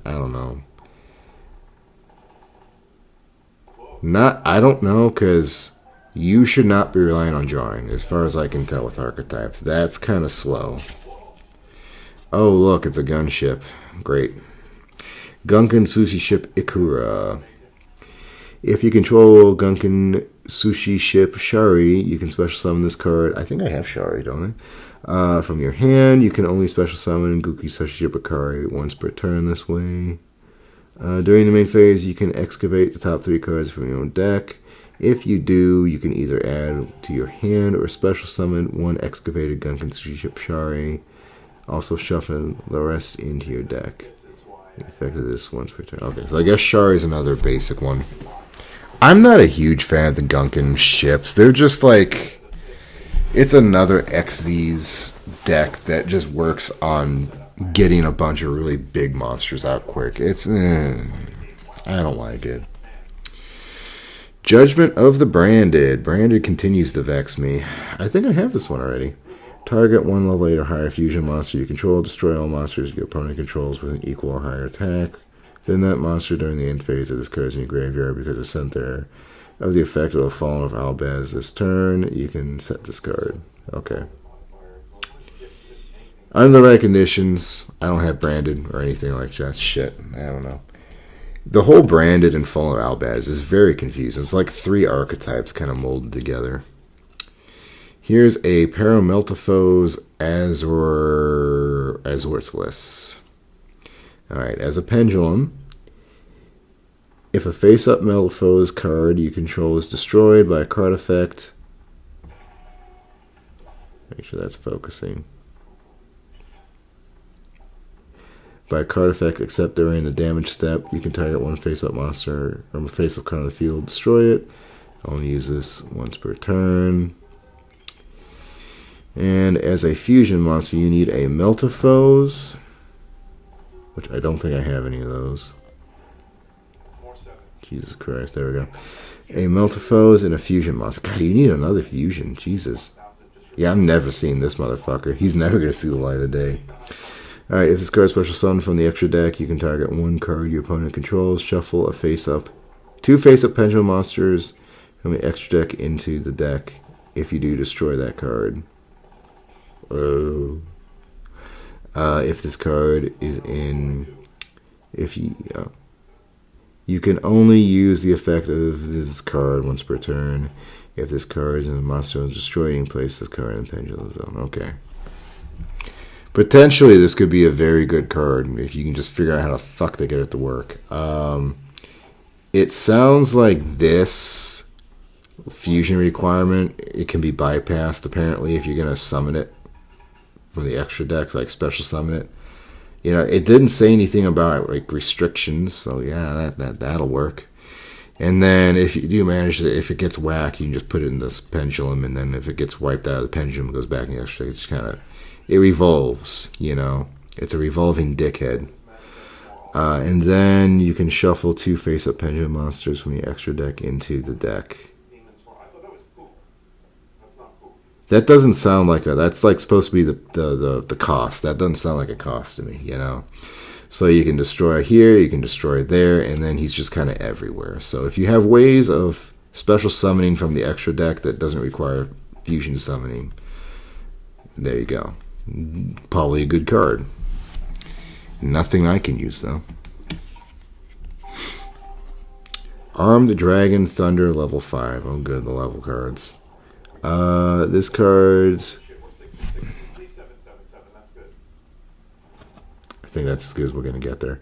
I don't know. I don't know, because you should not be relying on drawing, as far as I can tell with archetypes. That's kind of slow. Oh, look, it's a gunship. Great. Gunkan Sushi Ship Ikura. If you control Gunkan Sushi Ship Shari, you can special summon this card. I think I have Shari, don't I? From your hand, you can only special summon Guki Sushi Ship Ikari once per turn this way. During the main phase, you can excavate the top 3 cards from your own deck. If you do, you can either add to your hand or special summon one excavated Gunkan Sushi Ship Shari. Also shuffle the rest into your deck. The effect of this once per turn. Okay, so I guess Shari is another basic one. I'm not a huge fan of the Gunkan ships. They're just like... It's another XZ's deck that just works on getting a bunch of really big monsters out quick. It's... I don't like it. Judgment of the Branded. Branded continues to vex me. I think I have this one already. Target 1 level 8 or higher fusion monster you control. Destroy all monsters your opponent controls with an equal or higher attack. Then that monster during the end phase of this card's in your graveyard because it's sent there. Of the effect of the Fallen of Albaz this turn, you can set this card. Okay. Under the right conditions, I don't have branded or anything like that. Shit, I don't know. The whole branded and Fallen of Albaz is very confusing. It's like 3 archetypes kind of molded together. Here's a Parameltophos Azortlis. Alright, as a pendulum, if a face-up Meltophos card you control is destroyed by a card effect, make sure that's focusing. By a card effect, except during the damage step, you can target 1 face-up monster or a face-up card on the field, destroy it. Only use this once per turn. And as a fusion monster, you need a Meltophos, which I don't think I have any of those. Jesus Christ, there we go. A Meltophos and a fusion monster. God, you need another fusion. Jesus. Yeah, I'm never seeing this motherfucker. He's never going to see the light of day. Alright, if this card is special summon from the extra deck, you can target 1 card your opponent controls, shuffle a face-up, 2 face-up pendulum monsters from the extra deck into the deck. If you do, destroy that card. If this card is in... You can only use the effect of this card once per turn. If this card is in the monster is destroyed, you can place this card in the pendulum zone. Okay. Potentially, this could be a very good card if you can just figure out how the fuck to get it to work. It sounds like this fusion requirement, it can be bypassed, apparently, if you're going to summon it from the extra decks, like special summon it. You know, it didn't say anything about like restrictions, so yeah, that'll work. And then if you do manage to, if it gets whacked, you can just put it in this pendulum, and then if it gets wiped out of the pendulum, it goes back in the extra. It's kind of, it revolves, you know. It's a revolving dickhead. And then you can shuffle 2 face-up pendulum monsters from the extra deck into the deck. That doesn't sound like a... That's like supposed to be the cost. That doesn't sound like a cost to me, you know. So you can destroy here, you can destroy there, and then he's just kind of everywhere. So if you have ways of special summoning from the extra deck that doesn't require fusion summoning, there you go. Probably a good card. Nothing I can use, though. Armed Dragon Thunder level 5. I'm good at the level cards. This card's... I think that's as good as we're going to get there.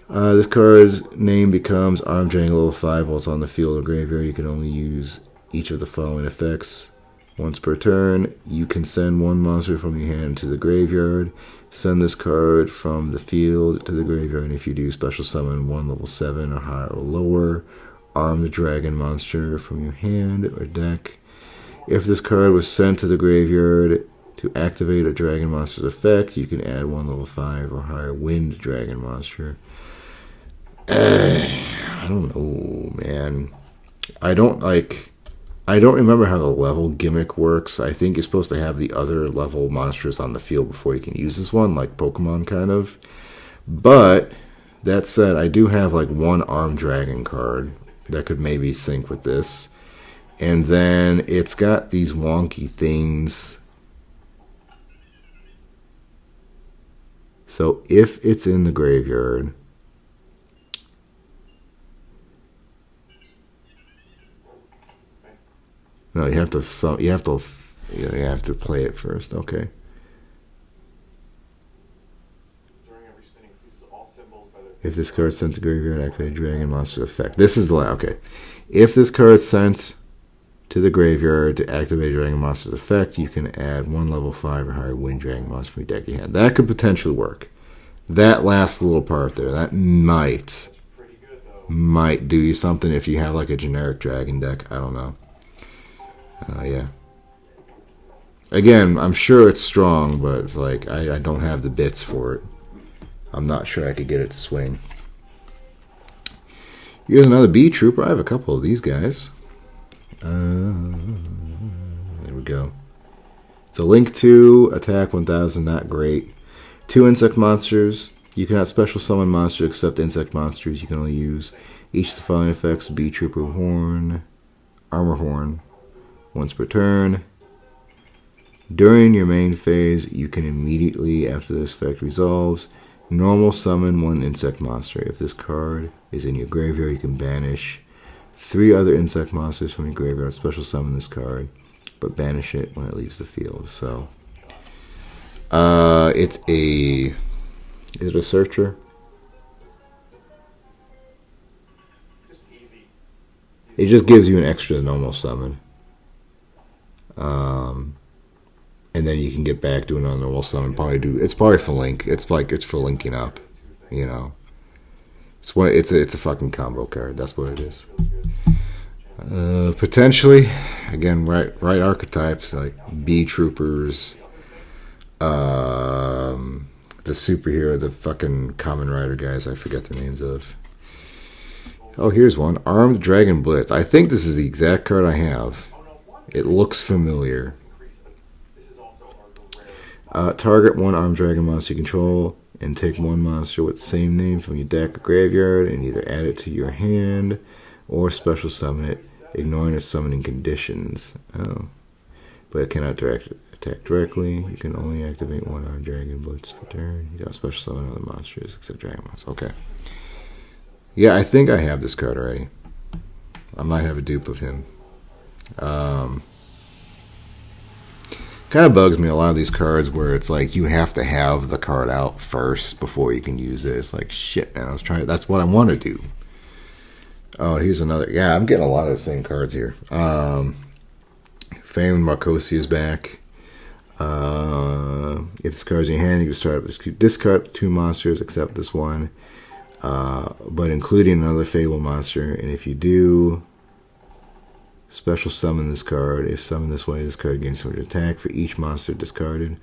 This card's name becomes Armed Dragon level 5 while it's on the field or graveyard. You can only use each of the following effects once per turn. You can send 1 monster from your hand to the graveyard. Send this card from the field to the graveyard, and if you do, special summon 1 level 7 or higher or lower Armed Dragon monster from your hand or deck. If this card was sent to the graveyard to activate a dragon monster's effect, you can add 1 level 5 or higher Wind Dragon monster. I don't know, man. I don't remember how the level gimmick works. I think you're supposed to have the other level monsters on the field before you can use this one, like Pokemon kind of. But that said, I do have like 1 Armed Dragon card that could maybe sync with this. And then it's got these wonky things. So if it's in the graveyard, no, you have to play it first. Okay. If this card's sent to graveyard, activate a dragon monster effect. This is the okay. If this card's sent to the graveyard to activate a dragon monster's effect, you can add 1 level 5 or higher Wind Dragon monster from your deck you had. That could potentially work. That last little part there, that might do you something if you have like a generic dragon deck. I don't know. Yeah. Again, I'm sure it's strong, but it's like I don't have the bits for it. I'm not sure I could get it to swing. Here's another B Trooper. I have a couple of these guys. There we go. So Link 2, attack 1000, not great. 2 insect monsters. You cannot special summon monsters except insect monsters. You can only use each of the following effects: Bee Trooper Horn, Armor Horn, once per turn. During your main phase, you can immediately, after this effect resolves, normal summon 1 insect monster. If this card is in your graveyard, you can banish 3 other insect monsters from your graveyard. Special summon this card, but banish it when it leaves the field. So, it's a... Is it a searcher? It just gives you an extra normal summon. And then you can get back doing a normal summon. It's probably for Link. It's for linking up, you know. It's a fucking combo card. That's what it is. Potentially, again, right archetypes like Bee Troopers, the superhero, the fucking Kamen Rider guys, I forget the names of. Oh, here's one. Armed Dragon Blitz. I think this is the exact card I have. It looks familiar. Target 1 Armed Dragon monster you control and take 1 monster with the same name from your deck or graveyard and either add it to your hand or special summon it, ignoring its summoning conditions. Oh. But it cannot attack directly. You can only activate 1 Armed Dragon Blitz per turn. You don't special summon other monsters except Dragon monsters. Okay. Yeah, I think I have this card already. I might have a dupe of him. Kind of bugs me, a lot of these cards where it's like you have to have the card out first before you can use it. It's like, shit, man, that's what I want to do. Oh, here's another. Yeah, I'm getting a lot of the same cards here. Famed Marcosi is back. If this card's in your hand, you can start with discard 2 monsters except this one, but including another Fable monster. And if you do, special summon this card. If summoned this way, this card gains 200 attack for each monster discarded.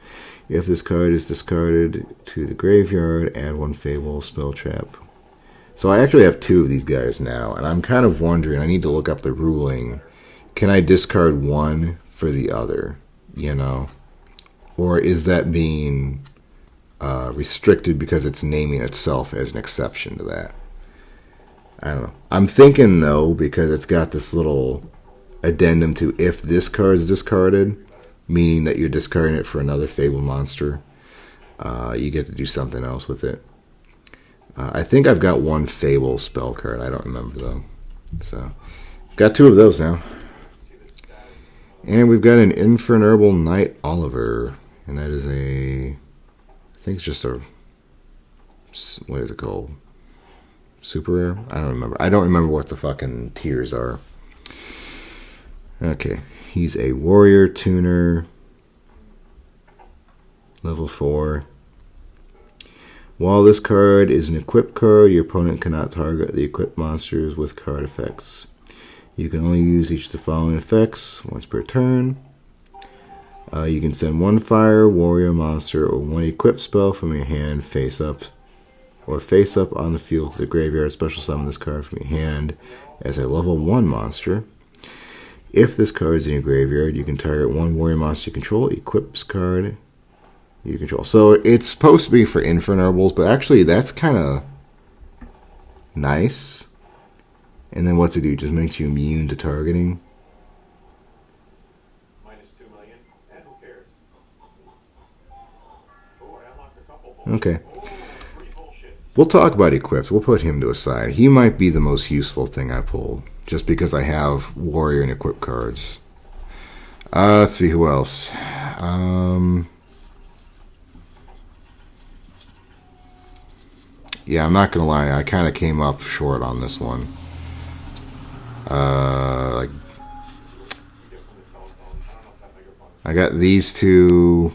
If this card is discarded to the graveyard, add 1 Fable spell trap. So I actually have 2 of these guys now, and I'm kind of wondering, I need to look up the ruling. Can I discard 1 for the other, you know? Or is that being restricted because it's naming itself as an exception to that? I don't know. I'm thinking no, because it's got this little addendum to if this card is discarded, meaning that you're discarding it for another Fable monster. You get to do something else with it. I think I've got 1 Fable spell card. I don't remember though. So, got 2 of those now. And we've got an Infernal Knight Oliver. And that is I think it's just a, what is it called? Super rare? I don't remember. I don't remember what the fucking tiers are. Okay. He's a warrior tuner. Level 4. While this card is an equipped card, your opponent cannot target the equipped monsters with card effects. You can only use each of the following effects once per turn. You can send 1 fire, warrior monster, or 1 equipped spell from your hand face up on the field to the graveyard. Special summon this card from your hand as a level 1 monster. If this card is in your graveyard, you can target 1 warrior monster you control, equips card you control. So it's supposed to be for Infernables, but actually that's kind of nice. And then what's it do? Just makes you immune to targeting. Okay. We'll talk about equips. We'll put him to a side. He might be the most useful thing I pulled, just because I have warrior and equip cards. Let's see who else. Yeah, I'm not gonna lie. I kind of came up short on this one. Like, I got these 2.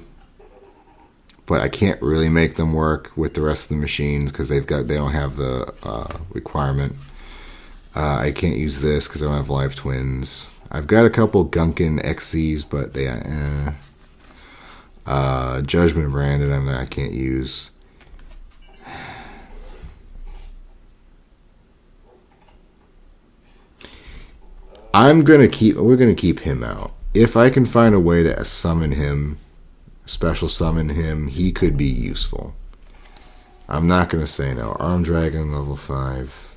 But I can't really make them work with the rest of the machines because they don't have the requirement. I can't use this because I don't have live twins. I've got a couple Gunkin XCs, but they Judgment Branded I can't use. We're gonna keep him out. If I can find a way to summon him special summon him, he could be useful. I'm not going to say no. Arm Dragon, level 5.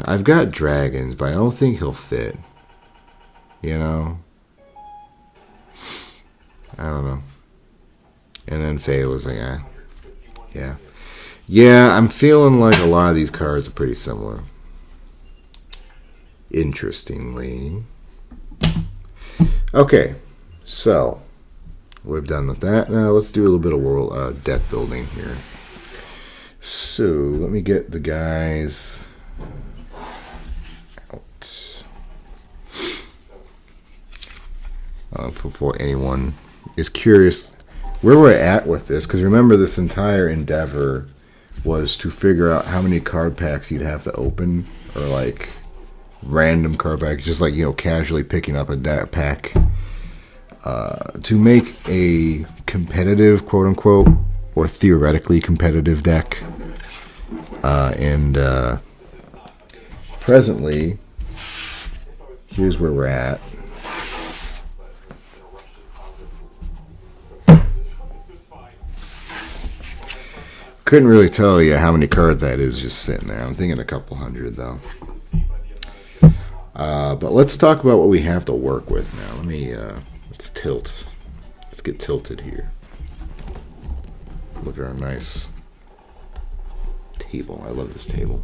I've got dragons, but I don't think he'll fit. You know? I don't know. And then Faye was like, yeah. Yeah, I'm feeling like a lot of these cards are pretty similar. Interestingly. Okay, so we've done with that. Now let's do a little bit of world deck building here. So let me get the guys out before anyone is curious where we're at with this. Because remember, this entire endeavor was to figure out how many card packs you'd have to open, or like random card packs, just like, you know, casually picking up a pack to make a competitive, quote unquote, or theoretically competitive deck. And presently, here's where we're at. Couldn't really tell you how many cards that is just sitting there. I'm thinking a couple hundred, though. But let's talk about what we have to work with now. Let's tilt. Let's get tilted here. Look at our nice table. I love this table.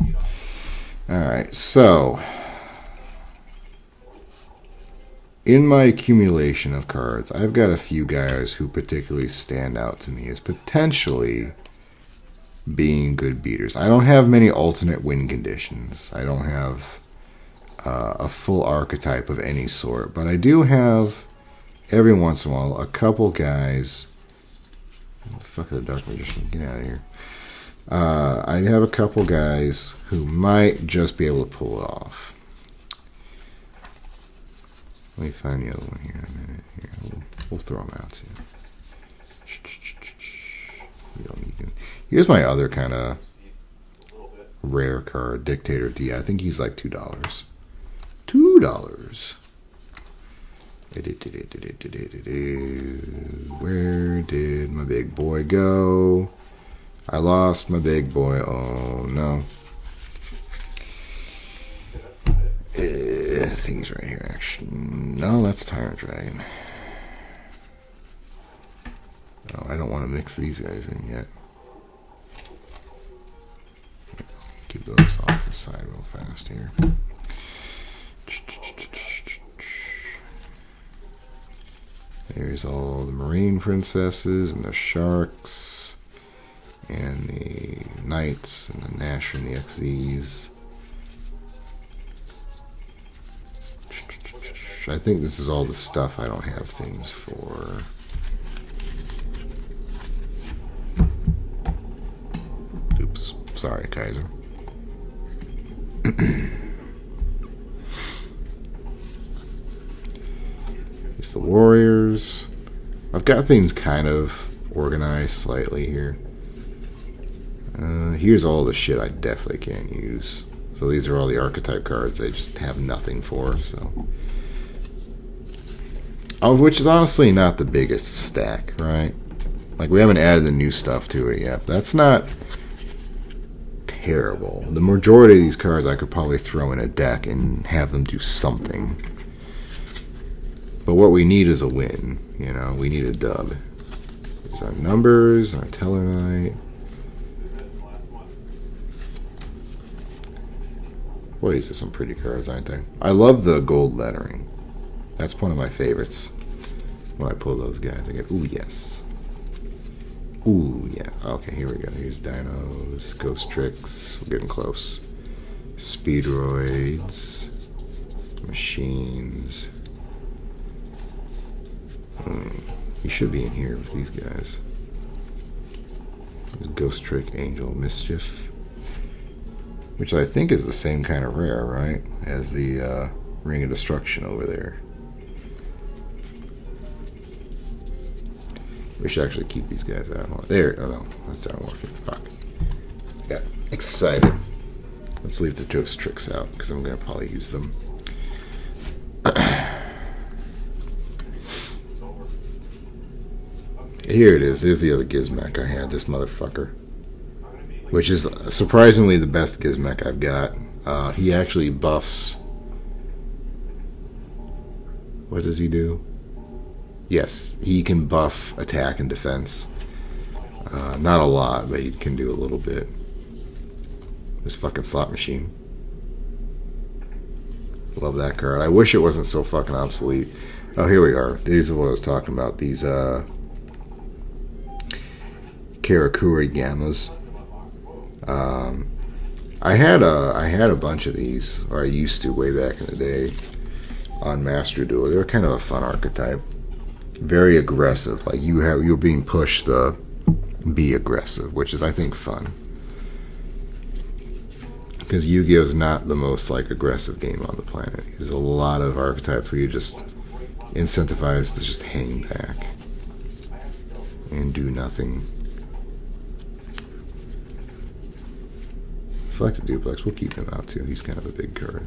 Alright, so in my accumulation of cards, I've got a few guys who particularly stand out to me as potentially being good beaters. I don't have many alternate win conditions. I don't have a full archetype of any sort, but I do have every once in a while a couple guys. What the fuck is the Dark Magician? Get out of here. I have a couple guys who might just be able to pull it off. Let me find the other one here in a minute. Here, we'll throw them out too. Here's my other kind of rare card, Dictator D. I think he's like $2. $2. Where did my big boy go? I lost my big boy. Oh no. I think he's right here, actually. No, that's Tyrant Dragon. Oh, I don't want to mix these guys in yet. Keep those off the side real fast here. There's all the Marine Princesses and the Sharks and the Knights and the Nasher and the XZs. I think this is all the stuff I don't have things for. Oops. Sorry, Kaiser. Here's the Warriors. I've got things kind of organized slightly here. Here's all the shit I definitely can't use. So these are all the archetype cards they just have nothing for. So, which is honestly not the biggest stack, right? Like, we haven't added the new stuff to it yet. That's not terrible. The majority of these cards I could probably throw in a deck and have them do something. But what we need is a win. You know, we need a dub. There's our numbers, our Tellarknight. Boy, these are some pretty cards, aren't they? I love the gold lettering. That's one of my favorites. When I pull those guys, I get, ooh, yes. Ooh, yeah. Okay, here we go. Here's Dinos, Ghost Tricks. We're getting close. Speedroids. Machines. He should be in here with these guys. Ghost Trick, Angel Mischief. Which I think is the same kind of rare, right? As the Ring of Destruction over there. We should actually keep these guys out. There. Oh no, that's Dynamorphic. Fuck. Got excited. Let's leave the Ghost Tricks out because I'm going to probably use them. Here it is. There's the other Gizmek I had. This motherfucker. Which is surprisingly the best Gizmek I've got. He actually buffs... What does he do? Yes, he can buff attack and defense. Not a lot, but he can do a little bit. This fucking slot machine. Love that card. I wish it wasn't so fucking obsolete. Oh, here we are. These are what I was talking about. These Karakuri Gammas. I had a bunch of these, or I used to way back in the day on Master Duel. They were kind of a fun archetype. Very aggressive. Like you're being pushed to be aggressive, which is I think fun. Because Yu-Gi-Oh! Is not the most like aggressive game on the planet. There's a lot of archetypes where you're just incentivized to just hang back and do nothing. Selected Duplex, we'll keep him out too. He's kind of a big card.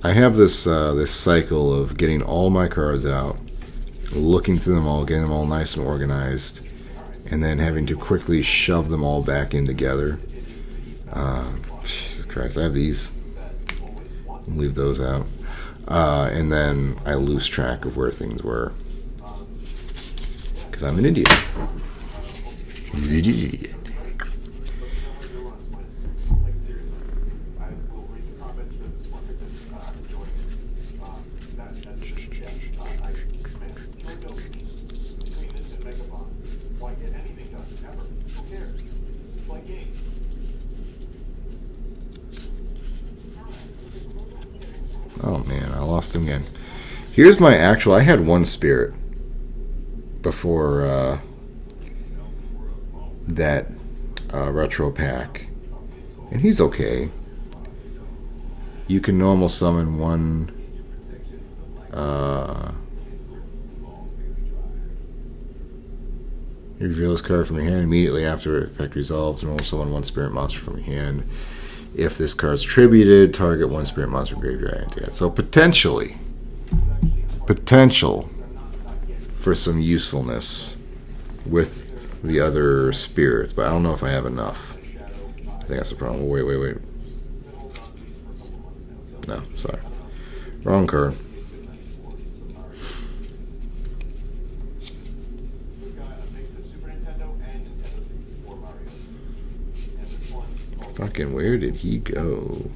I have this this cycle of getting all my cards out, looking through them all, getting them all nice and organized, and then having to quickly shove them all back in together. Jesus Christ, I have these. Leave those out. And then I lose track of where things were. Because I'm an idiot. Oh man, I lost him again. Here's my actual... I had one spirit before that retro pack. And he's okay. You can normal summon one... you reveal this card from your hand immediately after effect resolves. Normal summon one spirit monster from your hand. If this card's tributed, target one spirit monster graveyard. So potential for some usefulness with the other spirits, but I don't know if I have enough. I think that's the problem. Wait. No, sorry. Wrong card. Fucking where did he go?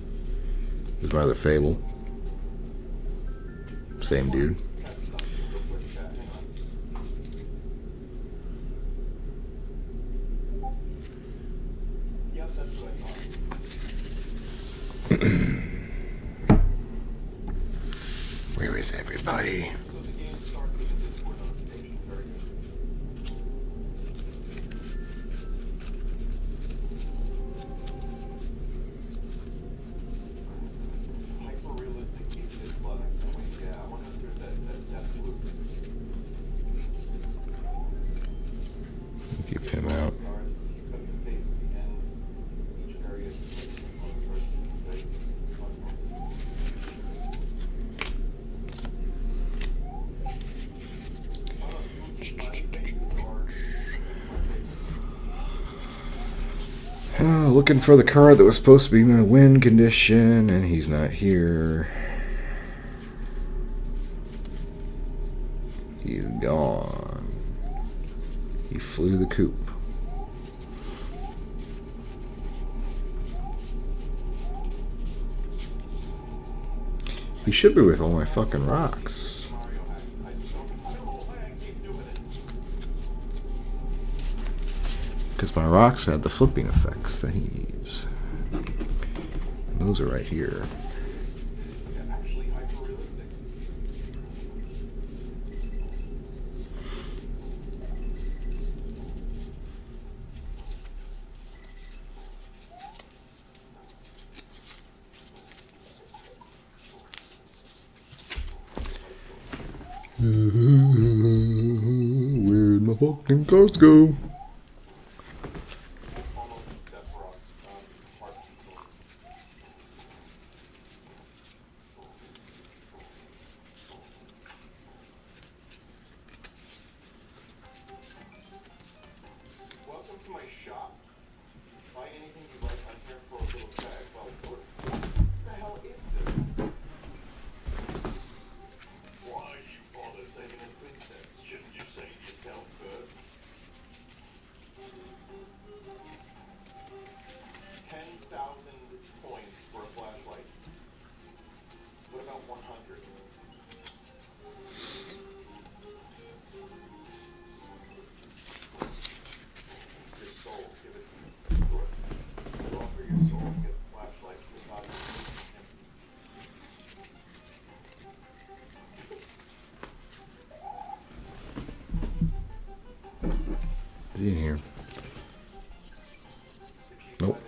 Is my other Fable? Same dude. Where is everybody? Keep him out. Looking for the card that was supposed to be my win condition, and he's not here. He's gone. He flew the coop. He should be with all my fucking rocks. Because my rocks had the flipping effects that he needs. And those are right here. Where'd my fucking cards go? he in here? Nope.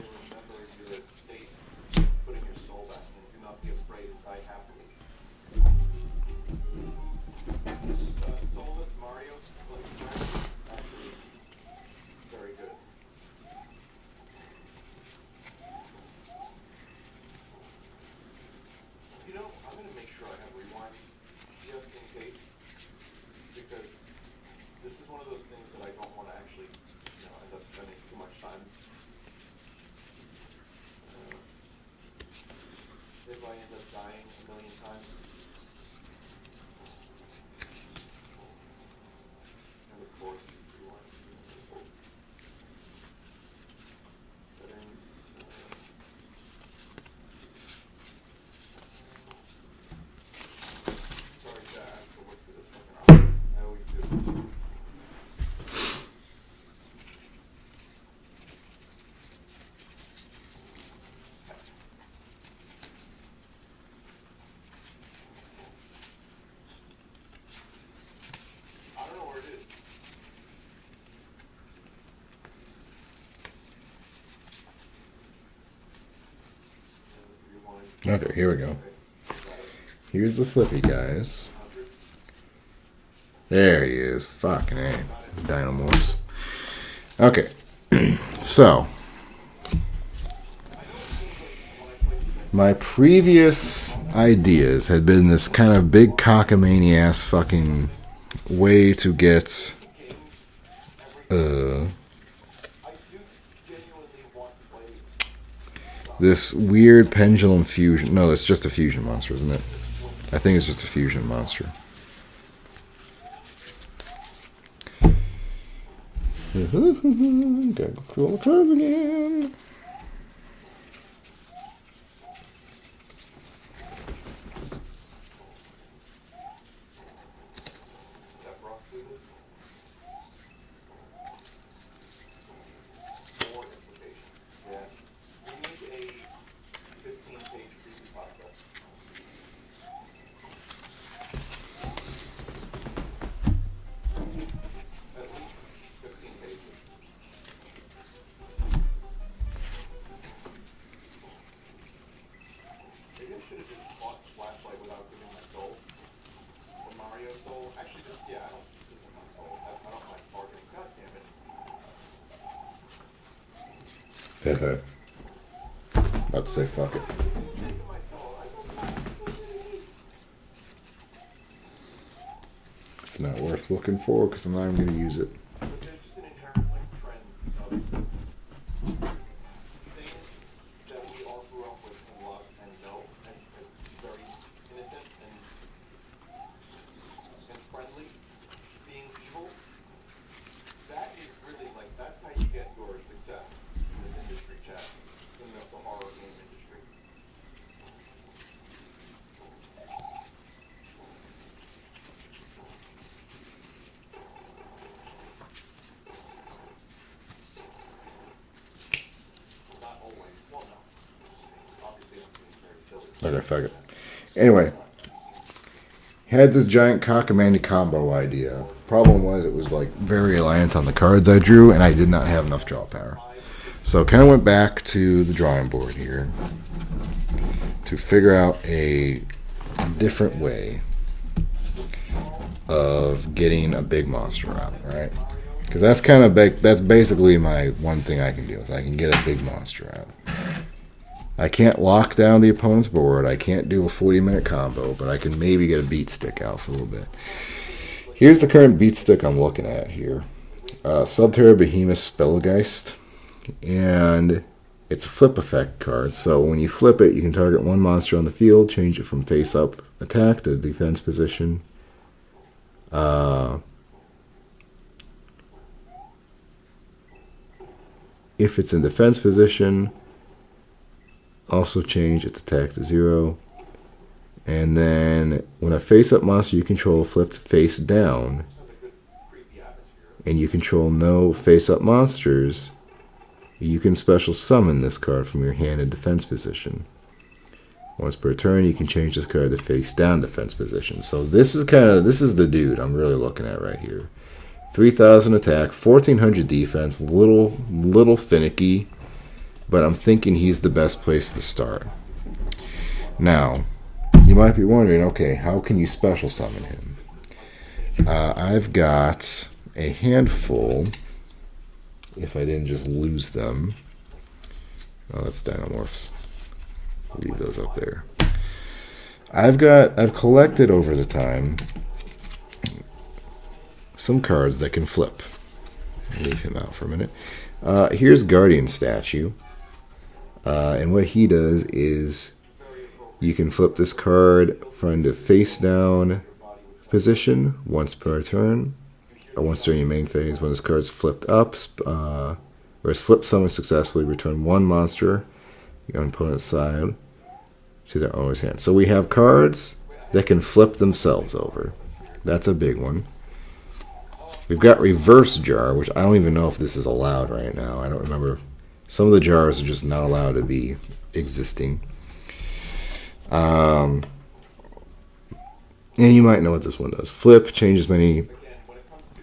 Okay, here we go. Here's the flippy, guys. There he is. Fucking A. Dynamorphs. Okay. So. My previous ideas had been this kind of big cockamamie-ass fucking way to get this weird pendulum fusion. No, it's just a fusion monster, isn't it? I think it's just a fusion monster. Gotta go through all the cards again. About to say fuck it. It's not worth looking for because I'm not even going to use it. Okay, fuck it. Anyway, had this giant cockamamie combo idea. Problem was, it was like very reliant on the cards I drew, and I did not have enough draw power. So kind of went back to the drawing board here to figure out a different way of getting a big monster out, right? Because that's kind of that's basically my one thing I can do. I can get a big monster out. I can't lock down the opponent's board. I can't do a 40-minute combo, but I can maybe get a beat stick out for a little bit. Here's the current beat stick I'm looking at here. Subterra Behemoth Spellgeist. And it's a flip effect card. So when you flip it, you can target one monster on the field, change it from face-up attack to defense position. If it's in defense position, also change its attack to 0. And then when a face-up monster you control flips face down, and you control no face-up monsters, you can special summon this card from your hand in defense position. Once per turn, you can change this card to face down defense position. So this is the dude I'm really looking at right here. 3,000 attack, 1,400 defense, little finicky, but I'm thinking he's the best place to start. Now, you might be wondering, okay, how can you special summon him? I've got a handful, if I didn't just lose them. Oh, that's Dynamorphs. Leave those up there. I've collected over the time some cards that can flip. Leave him out for a minute. Here's Guardian Statue. And what he does is you can flip this card from the face down position once per turn, or once during your main phase. When this card's flipped up, or is flipped summoned successfully, return one monster your opponent's side to their owner's hand. So we have cards that can flip themselves over. That's a big one. We've got Reverse Jar, which I don't even know if this is allowed right now. I don't remember. Some of the jars are just not allowed to be existing. And you might know what this one does. Flip, change as many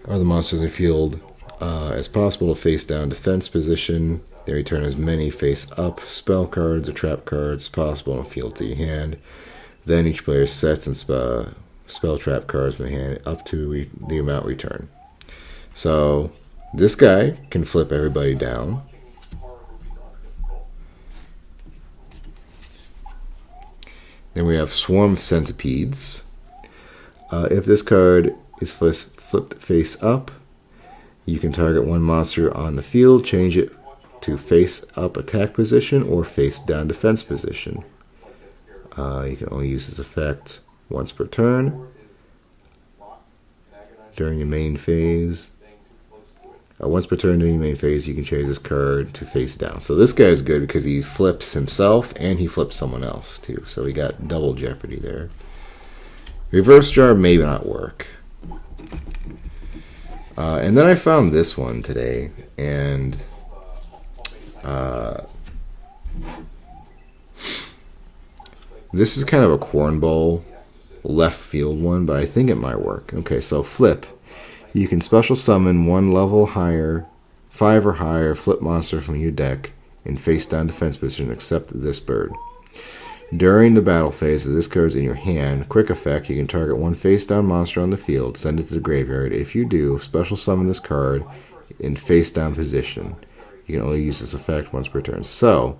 other monsters in the field as possible to face down defense position. They return as many face up spell cards or trap cards as possible in the field to your hand. Then each player sets and spell trap cards from the hand up to the amount returned. So this guy can flip everybody down. Then we have Swarm Centipedes. If this card is flipped face up, you can target one monster on the field, change it to face up attack position or face down defense position. You can only use this effect once per turn during your main phase. Once per turn during your main phase, you can change this card to face down. So this guy is good because he flips himself and he flips someone else too. So we got double jeopardy there. Reverse Jar may not work. And then I found this one today, and this is kind of a cornball left field one, but I think it might work. Okay, so flip. You can special summon one level higher, 5 or higher flip monster from your deck in face down defense position except this bird. During the battle phase, if this card is in your hand, quick effect, you can target one face down monster on the field, send it to the graveyard. If you do, special summon this card in face down position. You can only use this effect once per turn. So,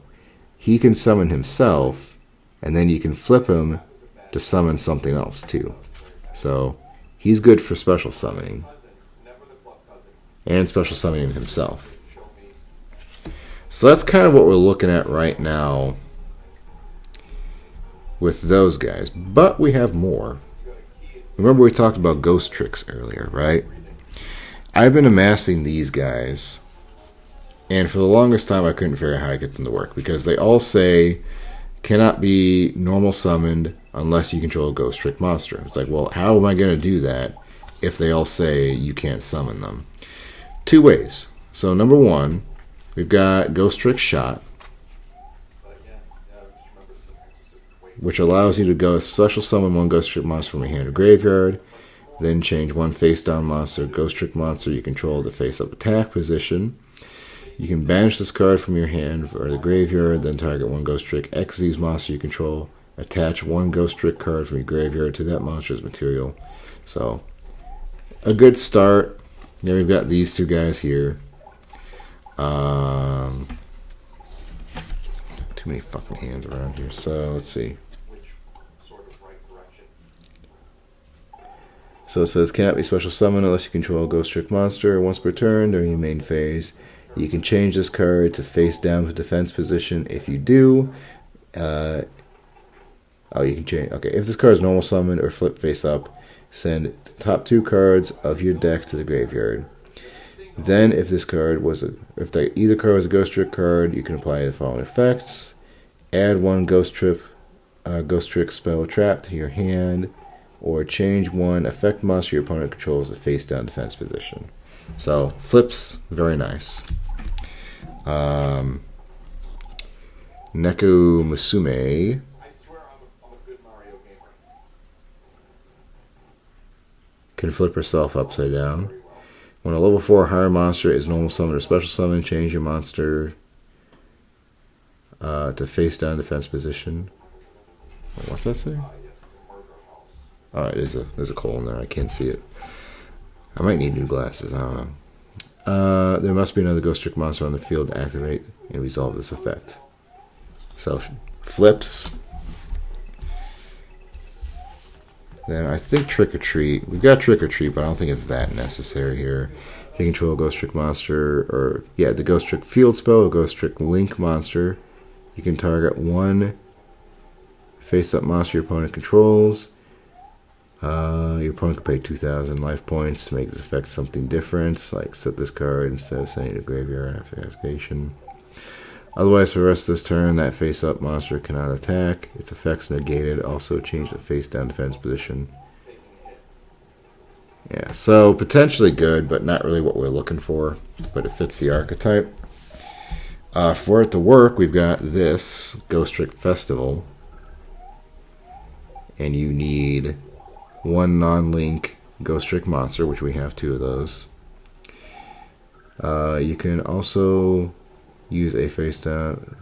he can summon himself, and then you can flip him to summon something else too. So, he's good for special summoning. And special summoning himself. So that's kind of what we're looking at right now with those guys. But we have more. Remember we talked about ghost tricks earlier, right? I've been amassing these guys, and for the longest time I couldn't figure out how to get them to work, because they all say cannot be normal summoned unless you control a ghost trick monster. It's like, well, how am I going to do that if they all say you can't summon them? Two ways. So number one, we've got Ghost Trick Shot, which allows you to go special summon one Ghost Trick monster from your hand or graveyard, then change one face down monster, Ghost Trick monster you control to face up attack position. You can banish this card from your hand or the graveyard, then target one Ghost Trick Xyz monster you control, attach one Ghost Trick card from your graveyard to that monster's material. So, a good start. Then we've got these two guys here. Too many fucking hands around here. So let's see. So it says cannot be special summoned unless you control a Ghost Trick monster once per turn during your main phase. You can change this card to face down to defense position. If you do, you can change. Okay, if this card is normal summoned or flip face up, send the top two cards of your deck to the graveyard. Then, if this card was either card was a Ghost Trick card, you can apply the following effects: add one Ghost Trick spell trap to your hand, or change one effect monster your opponent controls to face down defense position. So flips, very nice. Neko Musume. Can flip herself upside down. When a level 4 or higher monster is normal summon or special summon, change your monster to face down defense position. What's that say? Oh, there's a colon there. I can't see it. I might need new glasses. I don't know. There must be another Ghost Trick monster on the field to activate and resolve this effect. So, flips. Then I think Trick or Treat. We've got Trick or Treat, but I don't think it's that necessary here. You control a Ghost Trick monster, or the Ghost Trick field spell, a Ghost Trick link monster. You can target one face-up monster your opponent controls. Your opponent can pay 2,000 life points to make this effect something different, like set this card instead of sending it to graveyard after activation. Otherwise, for the rest of this turn, that face-up monster cannot attack. Its effects negated. Also change the face-down defense position. Yeah, so potentially good, but not really what we're looking for. But it fits the archetype. For it to work, we've got this Ghost Trick Festival. And you need one non-link Ghost Trick monster, which we have 2 of those. You can also use a face-down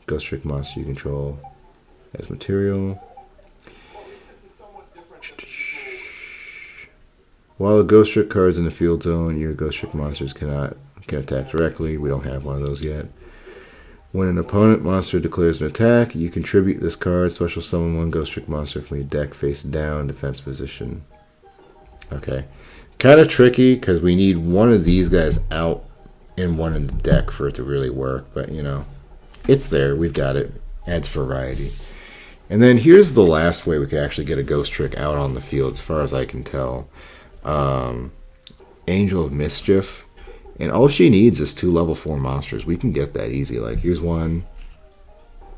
Ghost Trick monster you control as material. While the Ghost Trick card is in the field zone, your Ghost Trick monsters can attack directly. We don't have one of those yet. When an opponent monster declares an attack, you contribute this card, special summon one Ghost Trick monster from your deck face down defense position. Okay. Kind of tricky because we need one of these guys out and one in the deck for it to really work, but you know, it's there. We've got it. Adds variety. And then here's the last way we could actually get a Ghost Trick out on the field, as far as I can tell. Angel of Mischief. And all she needs is 2 level 4 monsters. We can get that easy. Like, here's one.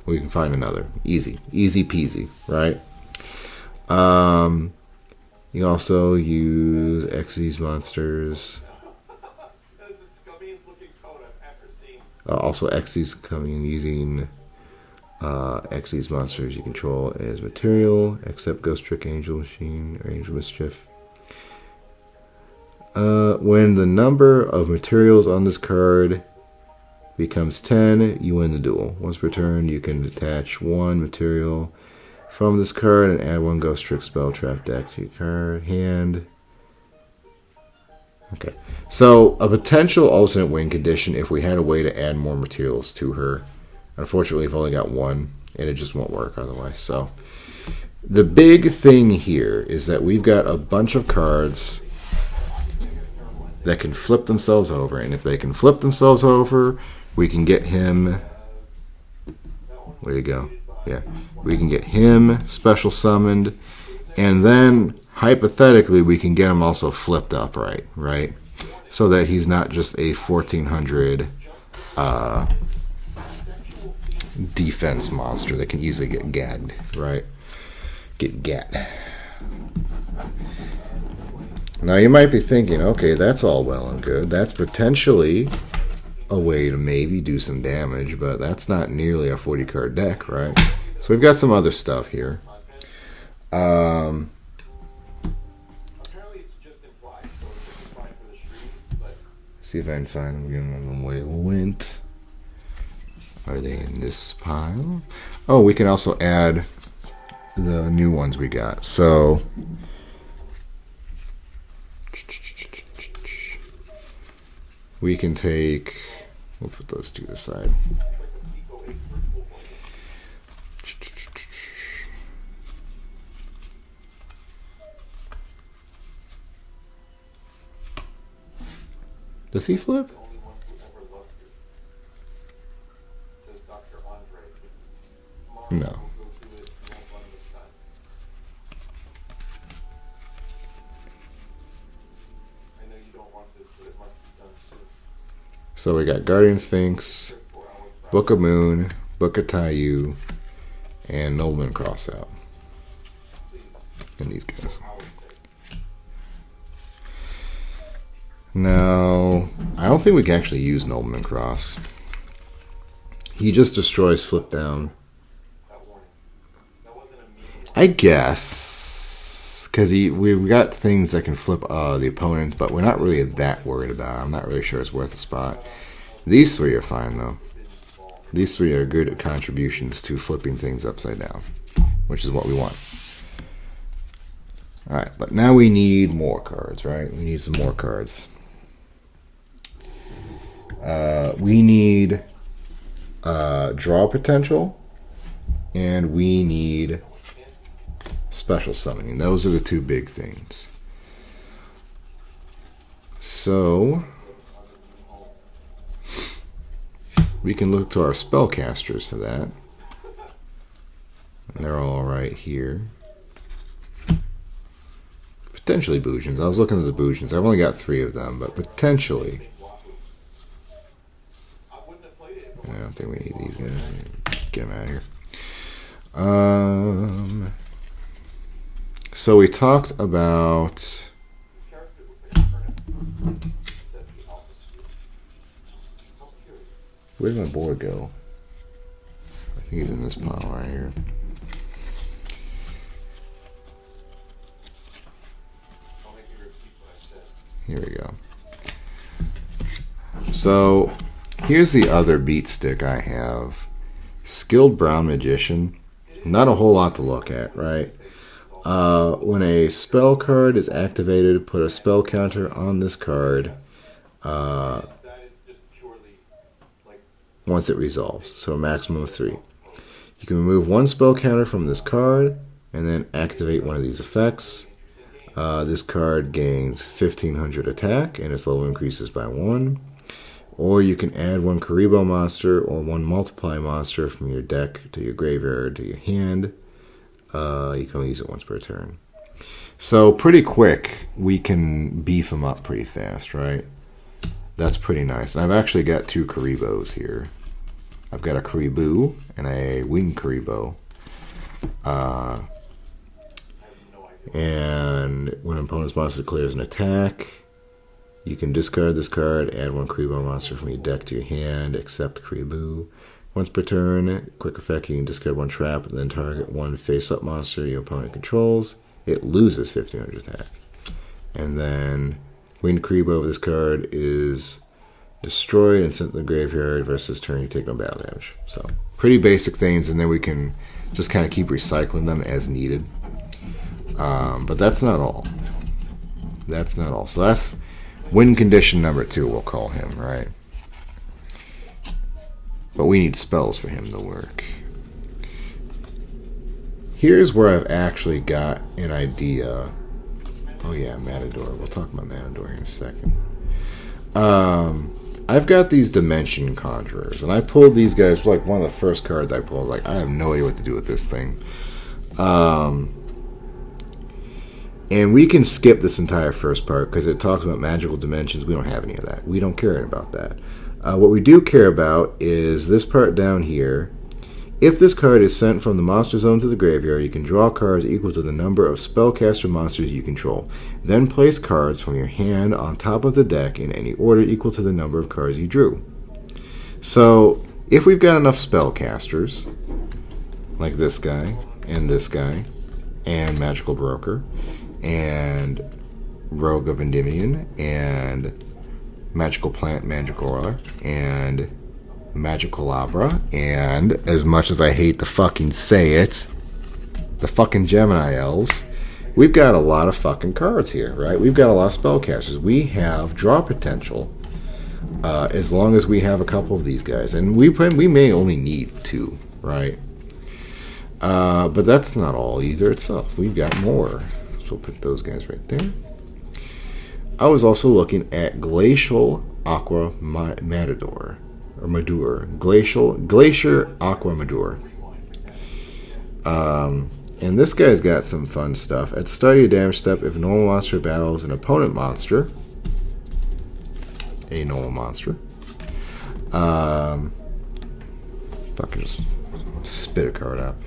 We can find another. Easy. Easy peasy, right? You also use Xyz monsters. Also, Xyz coming using Xyz monsters you control as material, except Ghost Trick Angel Machine or Angel Mischief. When the number of materials on this card becomes 10, you win the duel. Once per turn, you can detach 1 material from this card and add 1 Ghost Trick spell trap deck to your card hand. Okay, so a potential alternate win condition if we had a way to add more materials to her. Unfortunately, we've only got 1, and it just won't work otherwise. So the big thing here is that we've got a bunch of cards that can flip themselves over, and if they can flip themselves over, we can get him. There you go. Yeah, we can get him special summoned, and then hypothetically we can get him also flipped upright, right? So that he's not just a 1400 defense monster that can easily get gagged, right? Get gat. Now you might be thinking, okay, that's all well and good. That's potentially a way to maybe do some damage, but that's not nearly a 40 card deck, right? So we've got some other stuff here. See if I can find them where it went. Are they in this pile? Oh, we can also add the new ones we got. So we can take, we'll put those two aside. Does he flip? No. So we got Guardian Sphinx, Book of Moon, Book of Taiyu, and Nobleman Cross out. And these guys. Now, I don't think we can actually use Nobleman Cross. He just destroys flip down. I guess, because we've got things that can flip the opponent, but we're not really that worried about it. I'm not really sure it's worth a spot. These three are fine, though. These three are good contributions to flipping things upside down, which is what we want. Alright, but now we need more cards, right? We need some more cards. We need draw potential, and we need special summoning. Those are the two big things. So we can look to our spellcasters for that. And they're all right here. Potentially Bujins. I was looking at the Bujins. I've only got 3 of them, but potentially. I don't think we need these guys. Get them out of here. So we talked about. Where did my boy go? I think he's in this pile right here. Here we go. So here's the other beat stick I have. Skilled Brown Magician. Not a whole lot to look at, right? When a spell card is activated, put a spell counter on this card once it resolves. So a maximum of 3. You can remove 1 spell counter from this card and then activate one of these effects. This card gains 1500 attack and its level increases by 1. Or you can add 1 Karibo monster or 1 multiply monster from your deck to your graveyard to your hand. You can only use it once per turn. So pretty quick, we can beef them up pretty fast, right? That's pretty nice. And I've actually got 2 Karibos here. I've got a Karibu and a Wing Karibo. And when an opponent's monster declares an attack, you can discard this card, add 1 Karibo monster from your deck to your hand, except Karibu. Once per turn, quick effect, you can discard 1 trap and then target 1 face-up monster your opponent controls. It loses 1500 attack. And then Winged Karibo of this card is destroyed and sent to the graveyard versus turn you take no battle damage. So pretty basic things, and then we can just kind of keep recycling them as needed. But that's not all. That's not all. So that's win condition number 2, we'll call him, right? But we need spells for him to work. Here's where I've actually got an idea. Oh yeah, Matador. We'll talk about Matador here in a second. I've got these Dimension Conjurers, and I pulled these guys, like one of the first cards I pulled. Like, I have no idea what to do with this thing. And we can skip this entire first part because it talks about magical dimensions. We don't have any of that. We don't care about that. What we do care about is this part down here. If this card is sent from the monster zone to the graveyard, you can draw cards equal to the number of spellcaster monsters you control. Then place cards from your hand on top of the deck in any order equal to the number of cards you drew. So, if we've got enough spellcasters, like this guy, and Magical Broker, and Rogue of Endymion, and Magical Plant Mandragora, and Magical Abra, and as much as I hate to fucking say it, the fucking Gemini Elves, we've got a lot of fucking cards here, right? We've got a lot of spellcasters. We have draw potential as long as we have a couple of these guys, and we may only need 2, right? But that's not all either itself. We've got more. So we'll put those guys right there. I was also looking at Glacial Aqua Matador. Or Madur. Glacier Aqua Madur. And this guy's got some fun stuff. At the start of your damage step, if a normal monster battles an opponent monster, fucking just spit a card out.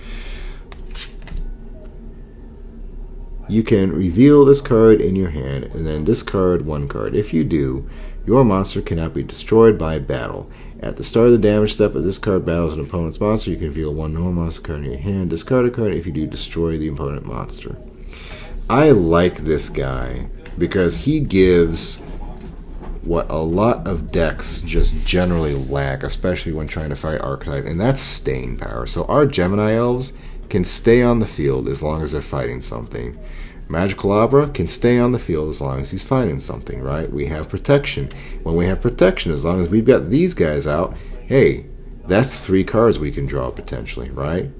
You can reveal this card in your hand and then discard 1 card. If you do, your monster cannot be destroyed by battle. At the start of the damage step, if this card battles an opponent's monster, you can reveal 1 normal monster card in your hand, discard a card. If you do, destroy the opponent monster. I like this guy because he gives what a lot of decks just generally lack, especially when trying to fight Archetype, and that's staying power. So our Gemini Elves can stay on the field as long as they're fighting something. Magicalabra can stay on the field as long as he's fighting something, right? We have protection. When we have protection, as long as we've got these guys out, hey, that's 3 cards we can draw potentially, right?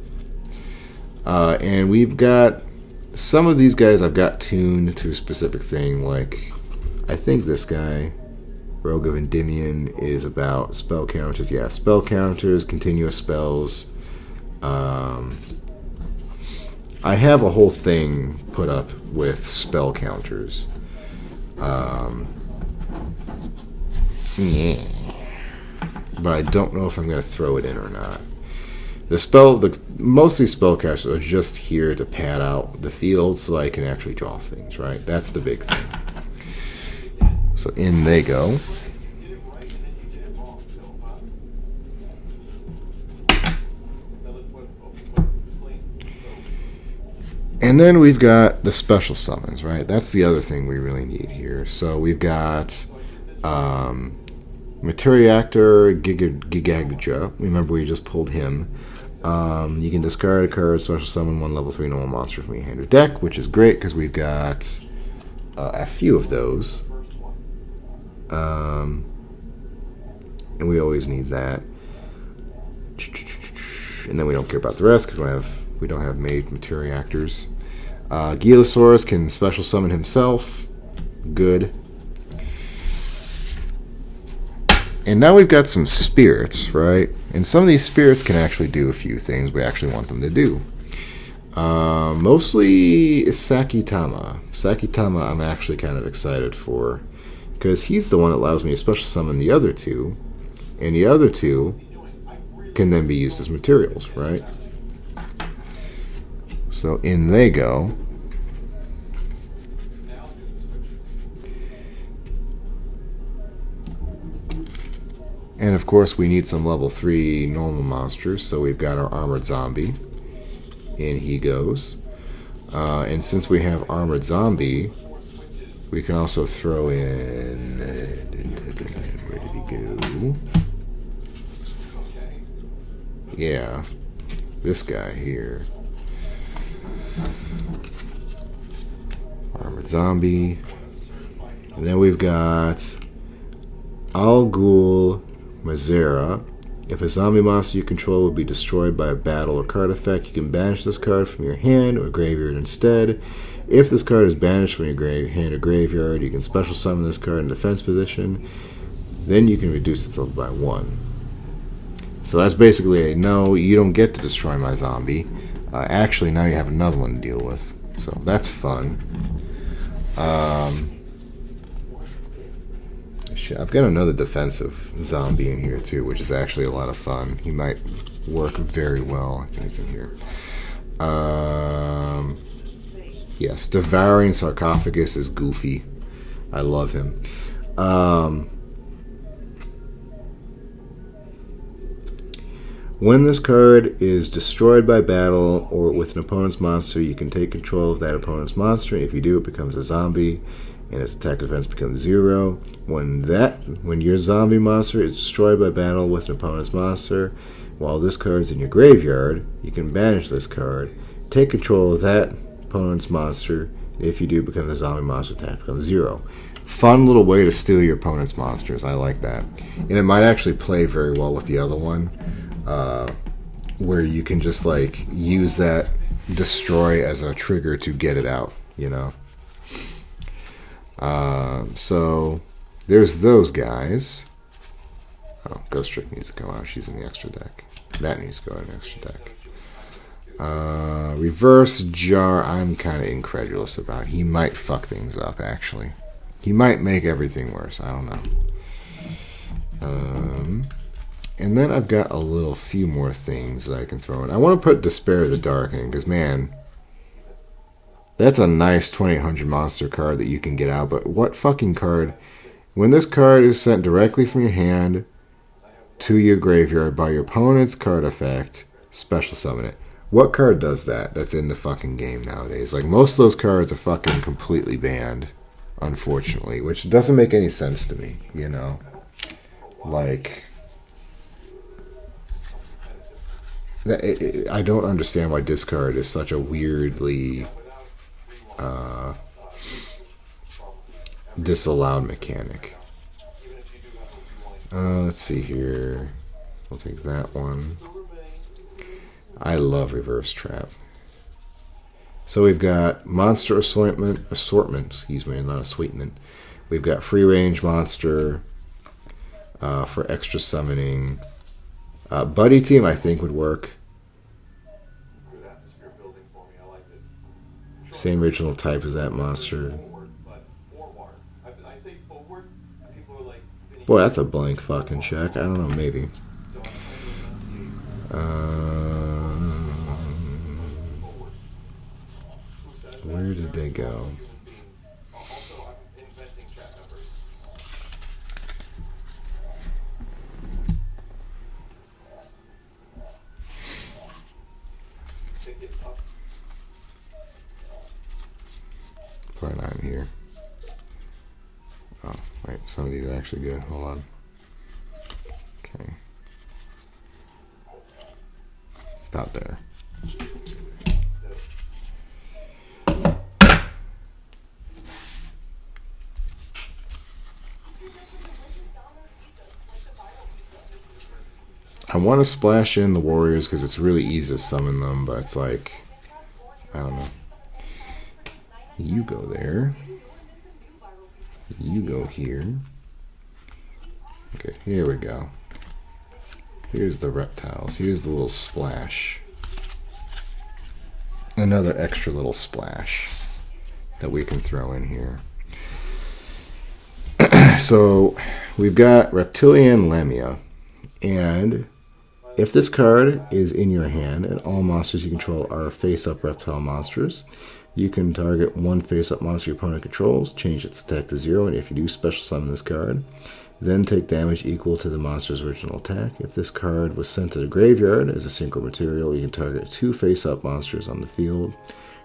And we've got some of these guys I've got tuned to a specific thing, like I think this guy, Rogue of Endymion, is about spell counters. Yeah, spell counters, continuous spells. I have a whole thing put up with spell counters. Yeah. But I don't know if I'm going to throw it in or not. Mostly spellcasters are just here to pad out the field so I can actually draw things, right? That's the big thing. So in they go. And then we've got the special summons, right? That's the other thing we really need here. So we've got Materiactor Gigagja. Remember, we just pulled him. You can discard a card, special summon 1 level 3 normal monster from your hand or deck, which is great because we've got a few of those. And we always need that. And then we don't care about the rest because we don't have made Materiactors. Gilosaurus can special summon himself. Good. And now we've got some spirits, right? And some of these spirits can actually do a few things we actually want them to do. Mostly Sakitama. Sakitama I'm actually kind of excited for, because he's the one that allows me to special summon the other two, and the other two can then be used as materials, right? So in they go. And of course we need some level 3 normal monsters, so we've got our Armored Zombie. In he goes. And since we have Armored Zombie, we can also throw in... where did he go? Yeah, this guy here. Armored Zombie. And then we've got Al Ghul Mazera. If a zombie monster you control will be destroyed by a battle or card effect, you can banish this card from your hand or graveyard instead. If this card is banished from your hand or graveyard, you can special summon this card in defense position. Then you can reduce its level by 1. So that's basically a no, you don't get to destroy my zombie. Actually, now you have another one to deal with. So that's fun. Shit, I've got another defensive zombie in here too, which is actually a lot of fun. He might work very well. I think he's in here. Yes, Devouring Sarcophagus is goofy. I love him. When this card is destroyed by battle or with an opponent's monster, you can take control of that opponent's monster. If you do, it becomes a zombie, and its attack defense becomes 0. When your zombie monster is destroyed by battle with an opponent's monster, while this card is in your graveyard, you can banish this card, take control of that opponent's monster. If you do, become the zombie monster, attack becomes 0. Fun little way to steal your opponent's monsters. I like that. And it might actually play very well with the other one, where you can just like use that destroy as a trigger to get it out, you know. So there's those guys. Oh, Ghost Trick needs to come out. She's in the extra deck. That needs to go in the extra deck. Reverse Jar, I'm kind of incredulous about. He might fuck things up, actually. He might make everything worse. I don't know. And then I've got a few more things that I can throw in. I want to put Despair of the Dark in, because, man, that's a nice 2000 monster card that you can get out. But what fucking card? When this card is sent directly from your hand to your graveyard by your opponent's card effect, special summon it. What card does that that's in the fucking game nowadays? Like, most of those cards are fucking completely banned, unfortunately, which doesn't make any sense to me, you know? Like, I don't understand why discard is such a weirdly disallowed mechanic. Let's see here. We'll take that one. I love reverse trap. So we've got monster assortment, excuse me, not assortment. We've got free range monster for extra summoning. Buddy team, I think, would work. Same original type as that monster. Boy, that's a blank fucking check. I don't know, maybe. Where did they go? Probably not in here. Oh, wait, some of these are actually good. Hold on. Okay. About there. I want to splash in the warriors because it's really easy to summon them, but it's like, I don't know. You go there. You go here. Okay, here we go. Here's the reptiles. Here's the little splash. Another extra little splash that we can throw in here. So we've got Reptilian Lamia, and if this card is in your hand and all monsters you control are face-up reptile monsters, you can target one face-up monster your opponent controls, change its attack to 0, and if you do, special summon this card. Then take damage equal to the monster's original attack. If this card was sent to the graveyard as a synchro material, you can target 2 face-up monsters on the field,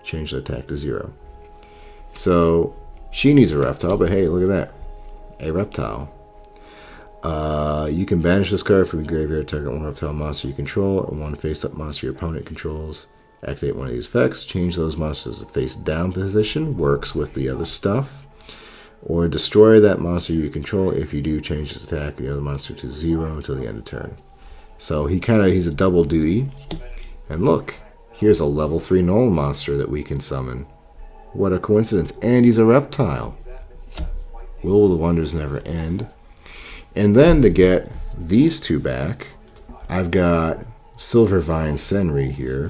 change their attack to 0. So, she needs a reptile, but hey, look at that. A reptile. You can banish this card from your graveyard, target one reptile monster you control, and one face-up monster your opponent controls. Activate one of these effects, change those monsters to face-down position, works with the other stuff. Or destroy that monster you control. If you do, change its attack the other monster to 0 until the end of turn. So he's a double duty. And look, here's a level 3 null monster that we can summon. What a coincidence. And he's a reptile. Will the wonders never end? And then to get these two back, I've got Silvervine Senri here.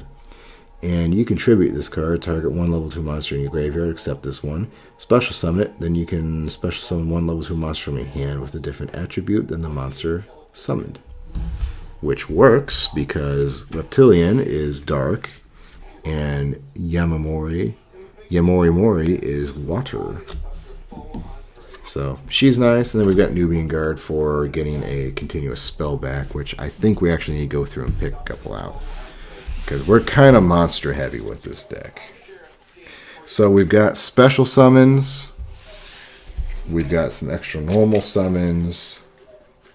And you contribute this card, target one level 2 monster in your graveyard, except this one. Special summon it, then you can special summon one level 2 monster from your hand with a different attribute than the monster summoned. Which works because Reptilian is dark and Yamamori is water. So she's nice, and then we've got Nubian Guard for getting a continuous spell back, which I think we actually need to go through and pick a couple out. Because we're kind of monster heavy with this deck. So we've got special summons. We've got some extra normal summons.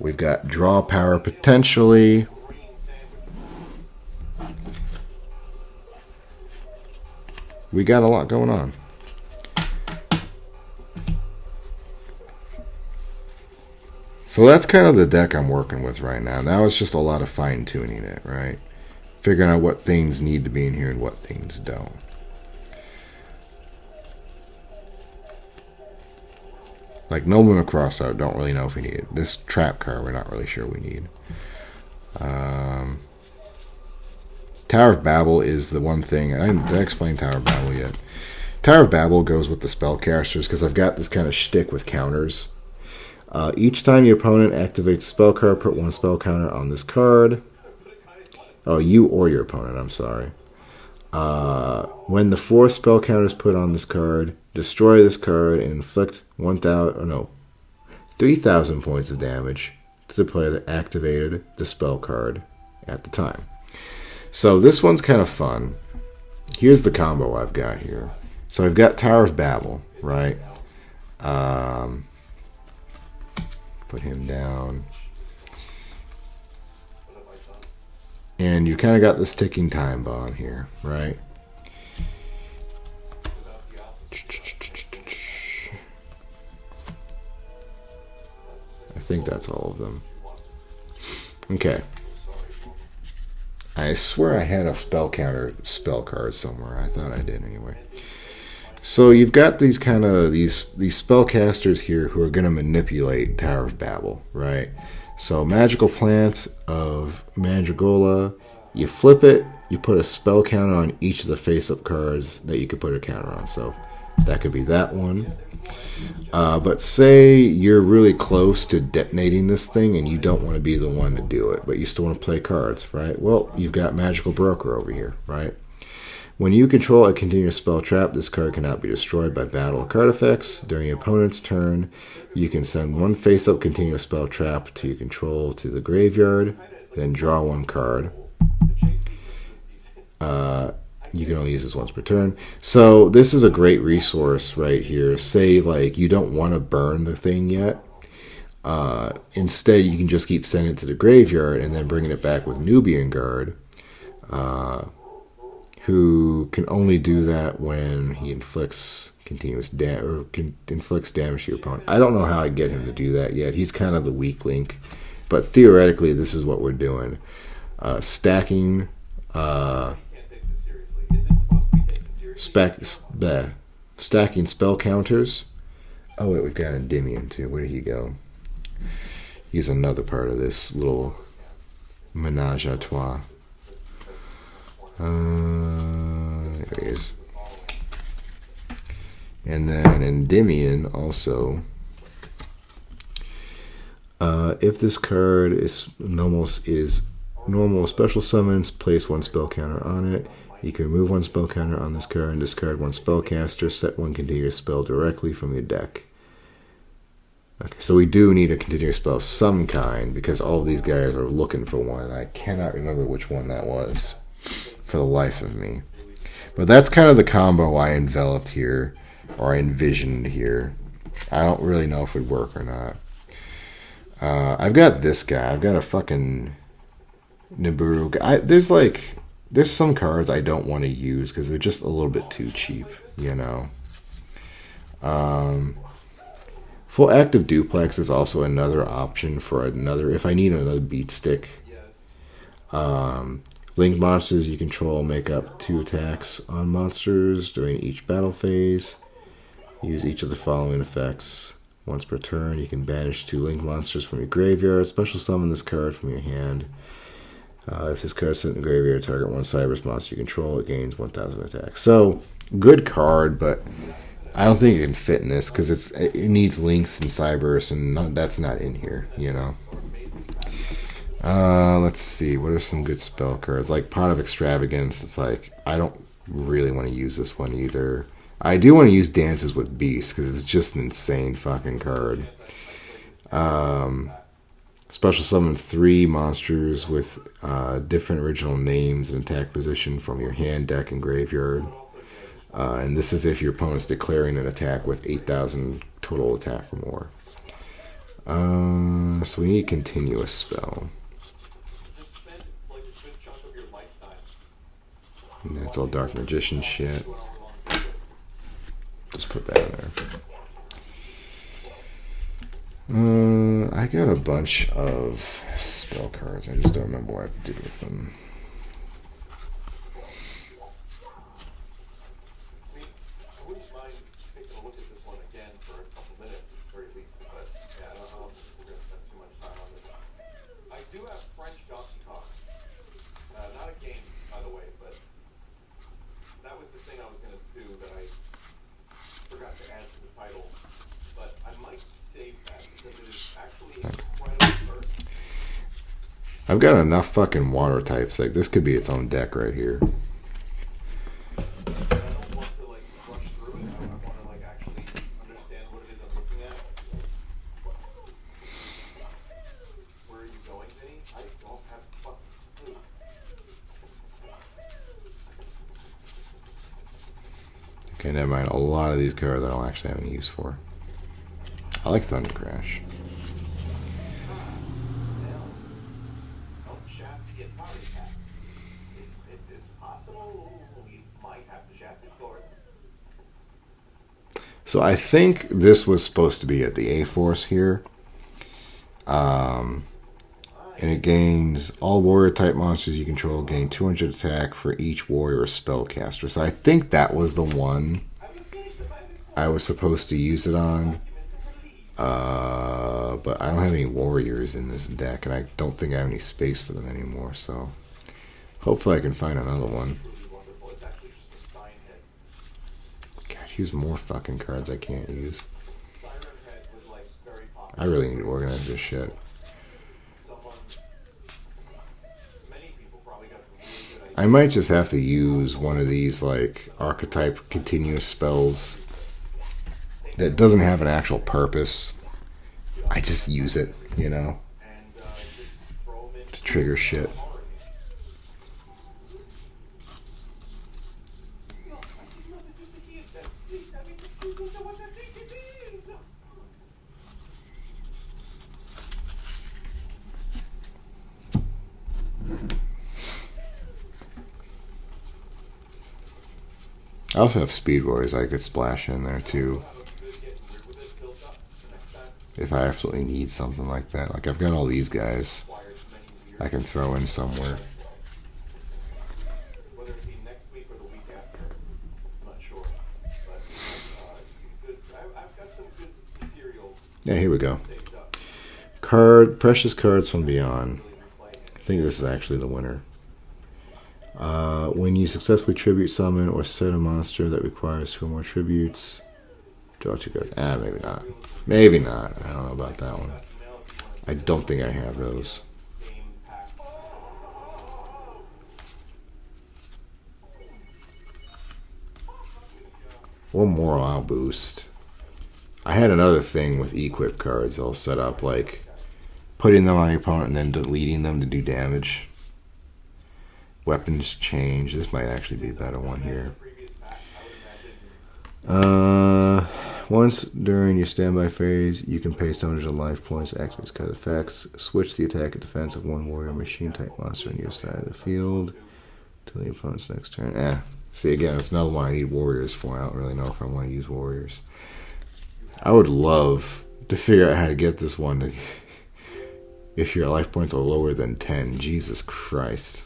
We've got draw power potentially. We got a lot going on. So that's kind of the deck I'm working with right now. Now it's just a lot of fine-tuning it, right? Figuring out what things need to be in here and what things don't. Like Nobleman Crossout, don't really know if we need it. This trap card, we're not really sure we need. Tower of Babel is the one thing. I didn't explain Tower of Babel yet. Tower of Babel goes with the spellcasters because I've got this kind of shtick with counters. Each time your opponent activates a spell card, put one spell counter on this card. Oh, you or your opponent, I'm sorry. When the 4th spell counter is put on this card, destroy this card and inflict 3,000 points of damage to the player that activated the spell card at the time. So this one's kind of fun. Here's the combo I've got here. So I've got Tower of Babel, right? Put him down. And you kind of got this ticking time bomb here, right? I think that's all of them. Okay. I swear I had a spell counter spell card somewhere. I thought I did anyway. So you've got these kind of these spellcasters here who are going to manipulate Tower of Babel, right? So magical plants of Mandragola, you flip it, you put a spell counter on each of the face-up cards that you could put a counter on. So that could be that one. But say you're really close to detonating this thing and you don't want to be the one to do it, but you still want to play cards, right? Well, you've got Magical Broker over here, right? When you control a continuous spell trap, this card cannot be destroyed by battle or card effects. During your opponent's turn, you can send one face-up continuous spell trap to your control to the graveyard, then draw one card. You can only use this once per turn. So this is a great resource right here. Say like you don't want to burn the thing yet. Instead, you can just keep sending it to the graveyard and then bringing it back with Nubian Guard, who can only do that when he inflicts continuous inflicts damage to your opponent. I don't know how I get him to do that yet. He's kind of the weak link, but theoretically, this is what we're doing: stacking. Stacking spell counters. Oh wait, we've got Endymion too. Where did he go? He's another part of this little menage a trois. There he is. And then Endymion also. If this card is normal special summons, place one spell counter on it. You can remove one spell counter on this card and discard one spellcaster. Set one continuous spell directly from your deck. Okay, so we do need a continuous spell of some kind because all of these guys are looking for one. I cannot remember which one that was for the life of me. But that's kind of the combo I enveloped here, or I envisioned here. I don't really know if it would work or not. I've got this guy. I've got a fucking Nibiru guy. There's some cards I don't want to use because they're just a little bit too cheap, you know. Full active duplex is also another option for another, if I need another beat stick. Link monsters you control make up 2 attacks on monsters during each battle phase. Use each of the following effects. Once per turn, you can banish 2 link monsters from your graveyard. Special summon this card from your hand. If this card is sent in the graveyard, target one Cyberus monster you control, it gains 1,000 attacks. So, good card, but I don't think it can fit in this because it needs links and Cyberus, and that's not in here, you know. Let's see, what are some good spell cards? Like Pot of Extravagance, it's like, I don't really want to use this one either. I do want to use Dances with Beasts because it's just an insane fucking card. Special summon 3 monsters with different original names and attack position from your hand, deck, and graveyard. And this is if your opponent's declaring an attack with 8,000 total attack or more. So we need a continuous spell. And that's all Dark Magician shit. Just put that in there. I got a bunch of spell cards. I just don't remember what I did with them. I wouldn't mind taking a look at this one again for a couple minutes at the very least, but yeah, I don't think we're going to spend too much time on this. I do have French Donkey Kong. Not a game, by the way, but that was the thing I was going to do that I forgot to add to the title. But I might save that because it is actually incredible. I've got enough fucking water types. Like this could be its own deck right here. Okay, never mind. A lot of these cards I don't actually have any use for. I like Thunder Crash. Help Shaft get power attack. It is possible we might have to shaft it for it. So I think this was supposed to be at the A-Force here. And it gains all warrior type monsters you control gain 200 attack for each warrior or spellcaster. So I think that was the one I was supposed to use it on. But I don't have any warriors in this deck, and I don't think I have any space for them anymore. So hopefully I can find another one. God, use more fucking cards I can't use. I really need to organize this shit. I might just have to use one of these like archetype continuous spells that doesn't have an actual purpose. I just use it, you know, to trigger shit. I also have Speed Warriors I could splash in there too. If I absolutely need something like that. Like I've got all these guys I can throw in somewhere. Whether it be next week or the week after, I'm not sure. But I've got some good material. Yeah, here we go. Card, Precious Cards from Beyond. I think this is actually the winner. When you successfully tribute summon or set a monster that requires 2 or more tributes, draw 2 cards. Maybe not. Maybe not. I don't know about that one. I don't think I have those. Or morale boost. I had another thing with equip cards I'll set up, like putting them on your opponent and then deleting them to do damage. Weapons change. This might actually be a better one here. Once during your standby phase, you can pay summoners of life points, activate this card effects, switch the attack and defense of one warrior machine type monster on your side of the field till the opponent's next turn. See, again, it's another one I need warriors for. I don't really know if I want to use warriors. I would love to figure out how to get this one to, if your life points are lower than 10. Jesus Christ.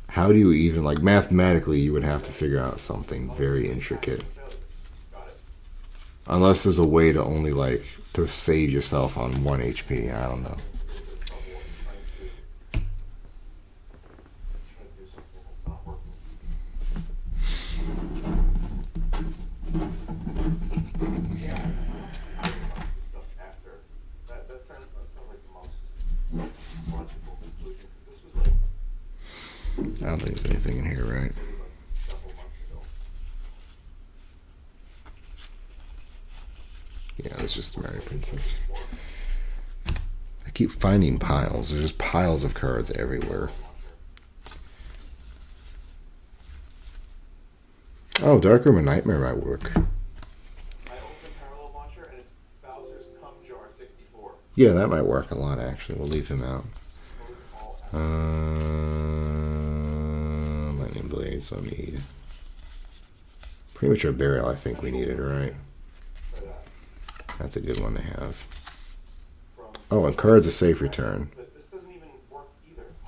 How do you even, like, mathematically, you would have to figure out something very intricate. Unless there's a way to only, like, to save yourself on 1 HP. I don't know. I don't think there's anything in here, right? Yeah, it's just the Mary Princess. I keep finding piles. There's just piles of cards everywhere. Oh, Darkroom and Nightmare might work. Yeah, that might work a lot, actually. We'll leave him out. Lightning Blades, I'll need. Premature Burial, I think we needed, right? That's a good one to have. Oh, and Cards of Safe Return.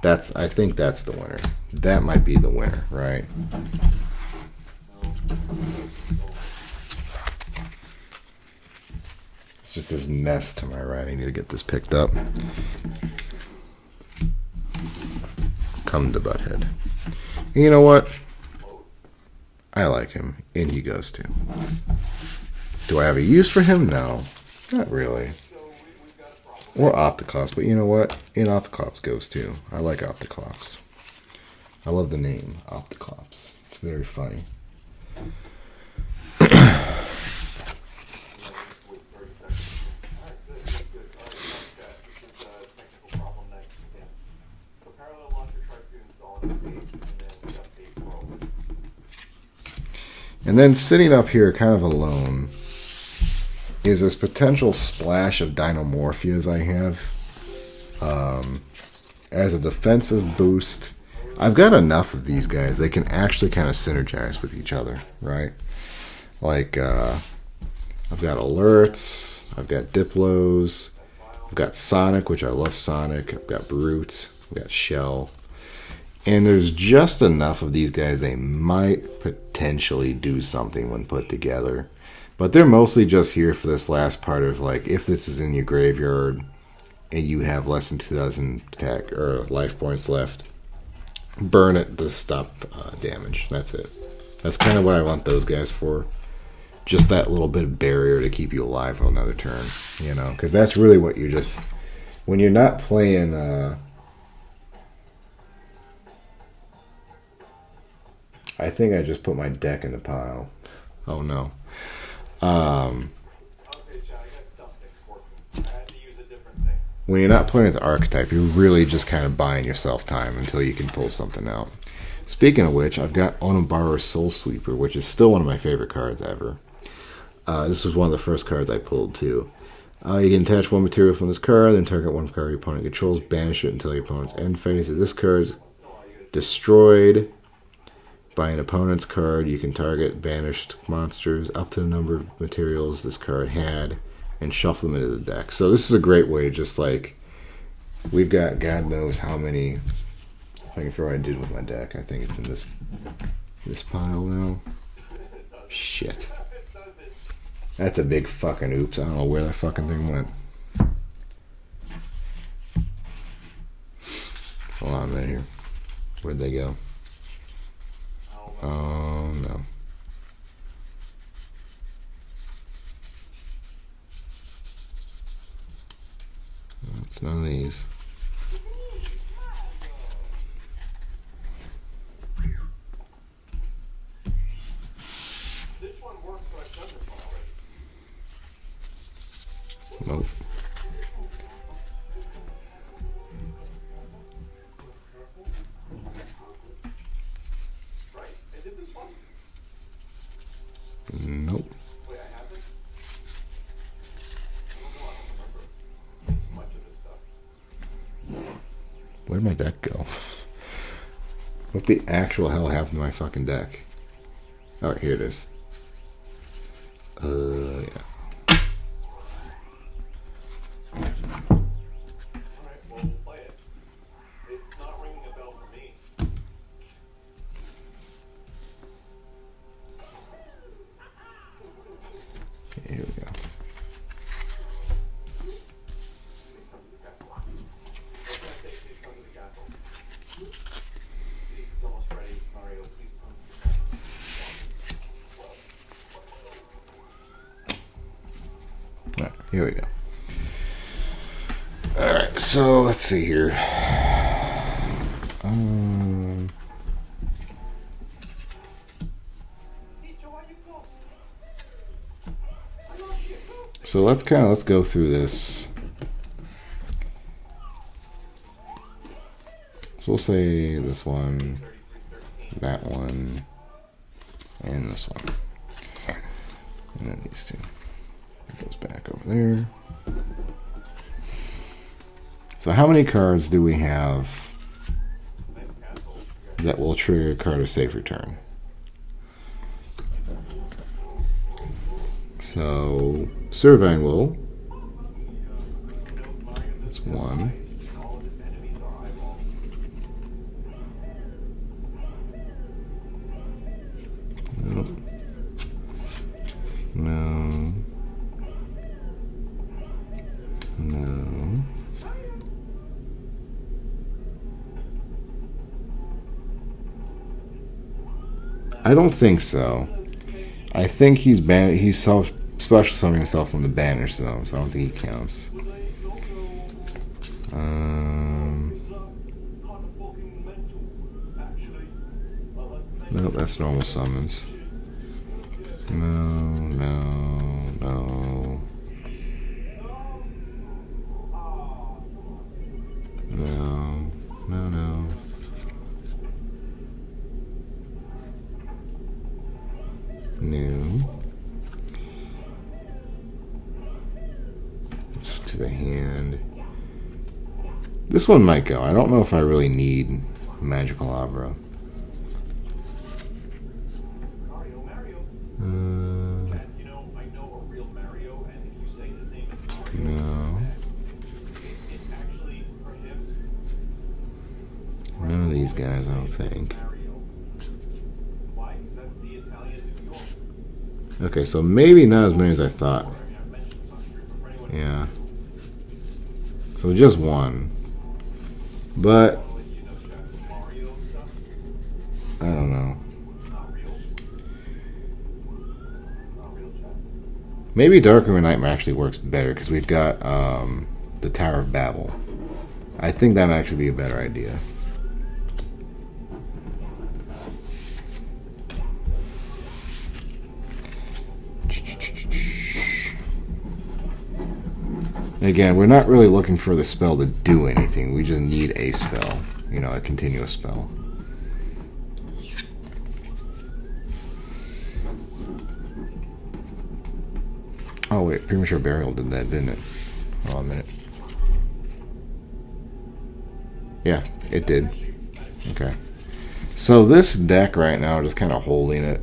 I think that's the winner. That might be the winner, right? It's just this mess to my right. I need to get this picked up. Come to Butthead. You know what? I like him. In he goes too. Do I have a use for him? No. Not really. Or Opticlops, but you know what? In Opticlops goes too. I like Opticlops. I love the name, Opticlops. It's very funny. And then sitting up here kind of alone is this potential splash of Dinomorphias I have. As a defensive boost, I've got enough of these guys. They can actually kind of synergize with each other, right? Like, I've got alerts, I've got Diplos, I've got Sonic, which I love Sonic, I've got Brute, I've got Shell. And there's just enough of these guys they might potentially do something when put together. But they're mostly just here for this last part of, like, if this is in your graveyard and you have less than 2,000 attack or life points left, burn it to stop damage. That's it. That's kind of what I want those guys for. Just that little bit of barrier to keep you alive for another turn, you know? Because that's really what you just... When you're not playing... I think I just put my deck in the pile. Oh, no. Okay, John, I got something working. I had to use a different thing. When you're not playing with the archetype, you're really just kind of buying yourself time until you can pull something out. Speaking of which, I've got Onabaru Soul Sweeper, which is still one of my favorite cards ever. This was one of the first cards I pulled, too. You can attach one material from this card, then target one card your opponent controls, banish it until your opponent's end phase. If this card is destroyed by an opponent's card, you can target banished monsters up to the number of materials this card had and shuffle them into the deck. So this is a great way to just, like, we've got God knows how many. If I can figure out what I did with my deck. I think it's in this pile now. Shit. That's a big fucking oops. I don't know where that fucking thing went. Hold on a minute here. Where'd they go? Oh, no. It's none of these. This one works, but I've done this one already. Nope. Right? I did this one? Nope. Wait, I haven't? I don't remember much of this stuff. Where'd my deck go? What the actual hell happened to my fucking deck? Oh, here it is. Yeah. Alright, well, we'll play it. It's not ringing a bell for me. Here we go. Please come to the castle. What can I say? Please come to the castle. Feast is almost ready, Mario. Please come to the castle. Alright, here we go. Alright, so let's see here. Hey, Joe, are you close? So let's go through this. So we'll say this one, that one, and this one. And then these two. It goes back over there. So how many cards do we have Nice castle. that will trigger a card of safe return? So Servine Will. That's one. All of his enemies are eyeballs. Nope. No. No. I don't think so. I think he's special summoning himself from the banish zone, so I don't think he counts. No, that's normal summons. No, no, no. No, no, no. This one might go. I don't know if I really need Magical Abra. Chad, you know, I know a real Mario, and if you say his name is Mario, No. it's actually for him. None of these guys, I don't think. Mario. Why? Because that's the Italian New York. Okay, so maybe not as many as I thought. I mean, I've mentioned this on stream, but for anyone who Yeah. So just one. But, doesn't know, you know, Chad, the Mario stuff, I don't know. not real. Not real, Chad. Maybe Dark Room Nightmare actually works better because we've got the Tower of Babel. I think that might actually be a better idea. Again, we're not really looking for the spell to do anything. We just need a spell. You know, a continuous spell. Oh wait, Premature Burial did that, didn't it? Hold on a minute. Yeah, it did. Okay. So this deck right now, just kind of holding it,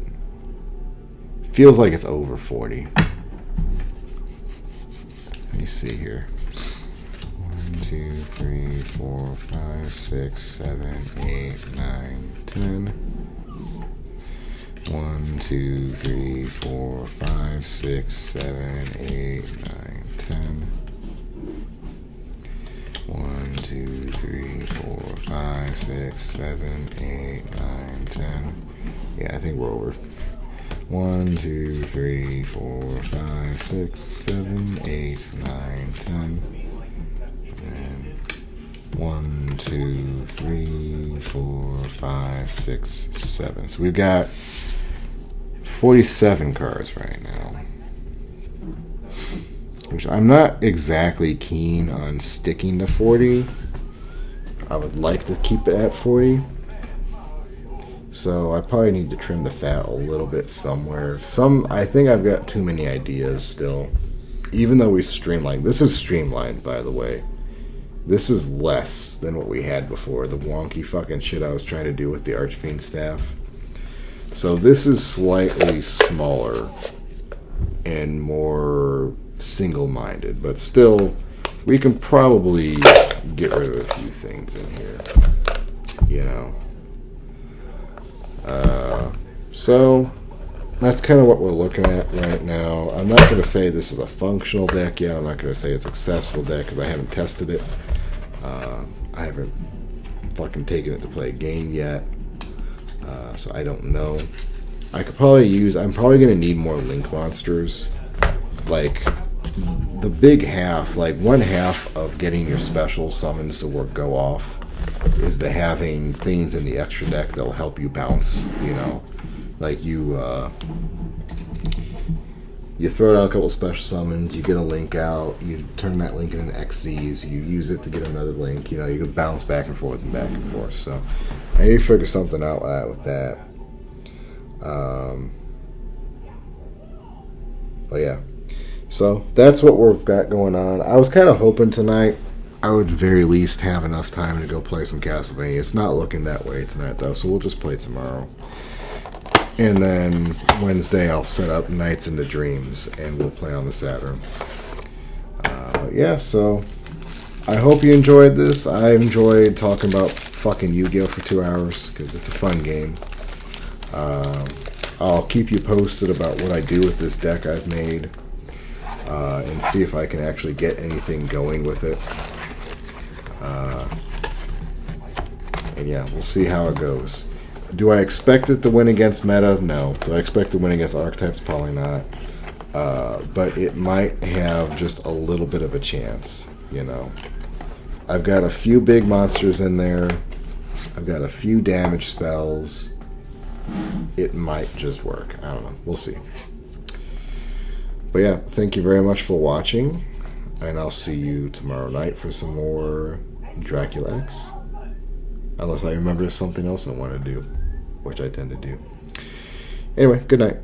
feels like it's over 40. Let me see here. 1, 2, 3, 4, 5, 6, 7, 8, 9, 10. 1, 2, 3, 4, 5, 6, 7, 8, 9, 10. 1, 2, 3, 4, 5, 6, 7, 8, 9, 10. Yeah, I think we're over. 1, 2, 3, 4, 5, 6, 7, 8, 9, 10. And 1, 2, 3, 4, 5, 6, 7. So we've got 47 cards right now. Which I'm not exactly keen on sticking to 40. I would like to keep it at 40. So I probably need to trim the fat a little bit somewhere. I think I've got too many ideas still. Even though we streamlined. This is streamlined, by the way. This is less than what we had before. The wonky fucking shit I was trying to do with the Archfiend staff. So this is slightly smaller and more single-minded. But still, we can probably get rid of a few things in here. You know. So that's kind of what we're looking at right now. I'm not going to say this is a functional deck yet. I'm not going to say it's a successful deck because I haven't tested it. I haven't fucking taken it to play a game yet. So I don't know. I could probably I'm probably going to need more link monsters. Like the big half, like one half of getting your special summons to go off is the having things in the extra deck that'll help you bounce, you know. Like you throw out a couple special summons, you get a link out, you turn that link into XZs, you use it to get another link, you know, you can bounce back and forth and back and forth. So I need to figure something out with that. But yeah. So that's what we've got going on. I was kind of hoping tonight I would at very least have enough time to go play some Castlevania. It's not looking that way tonight, though, so we'll just play tomorrow. And then Wednesday I'll set up Nights into Dreams, and we'll play on the Saturn. Yeah, so I hope you enjoyed this. I enjoyed talking about fucking Yu-Gi-Oh! For 2 hours, because it's a fun game. I'll keep you posted about what I do with this deck I've made, and see if I can actually get anything going with it. And yeah, we'll see how it goes. Do I expect it to win against meta? No. Do I expect it to win against archetypes? Probably not. But it might have just a little bit of a chance, you know. I've got a few big monsters in there. I've got a few damage spells. It might just work. I don't know. We'll see. But yeah, thank you very much for watching. And I'll see you tomorrow night for some more Dracula X. Unless I remember something else I want to do, which I tend to do. Anyway, good night.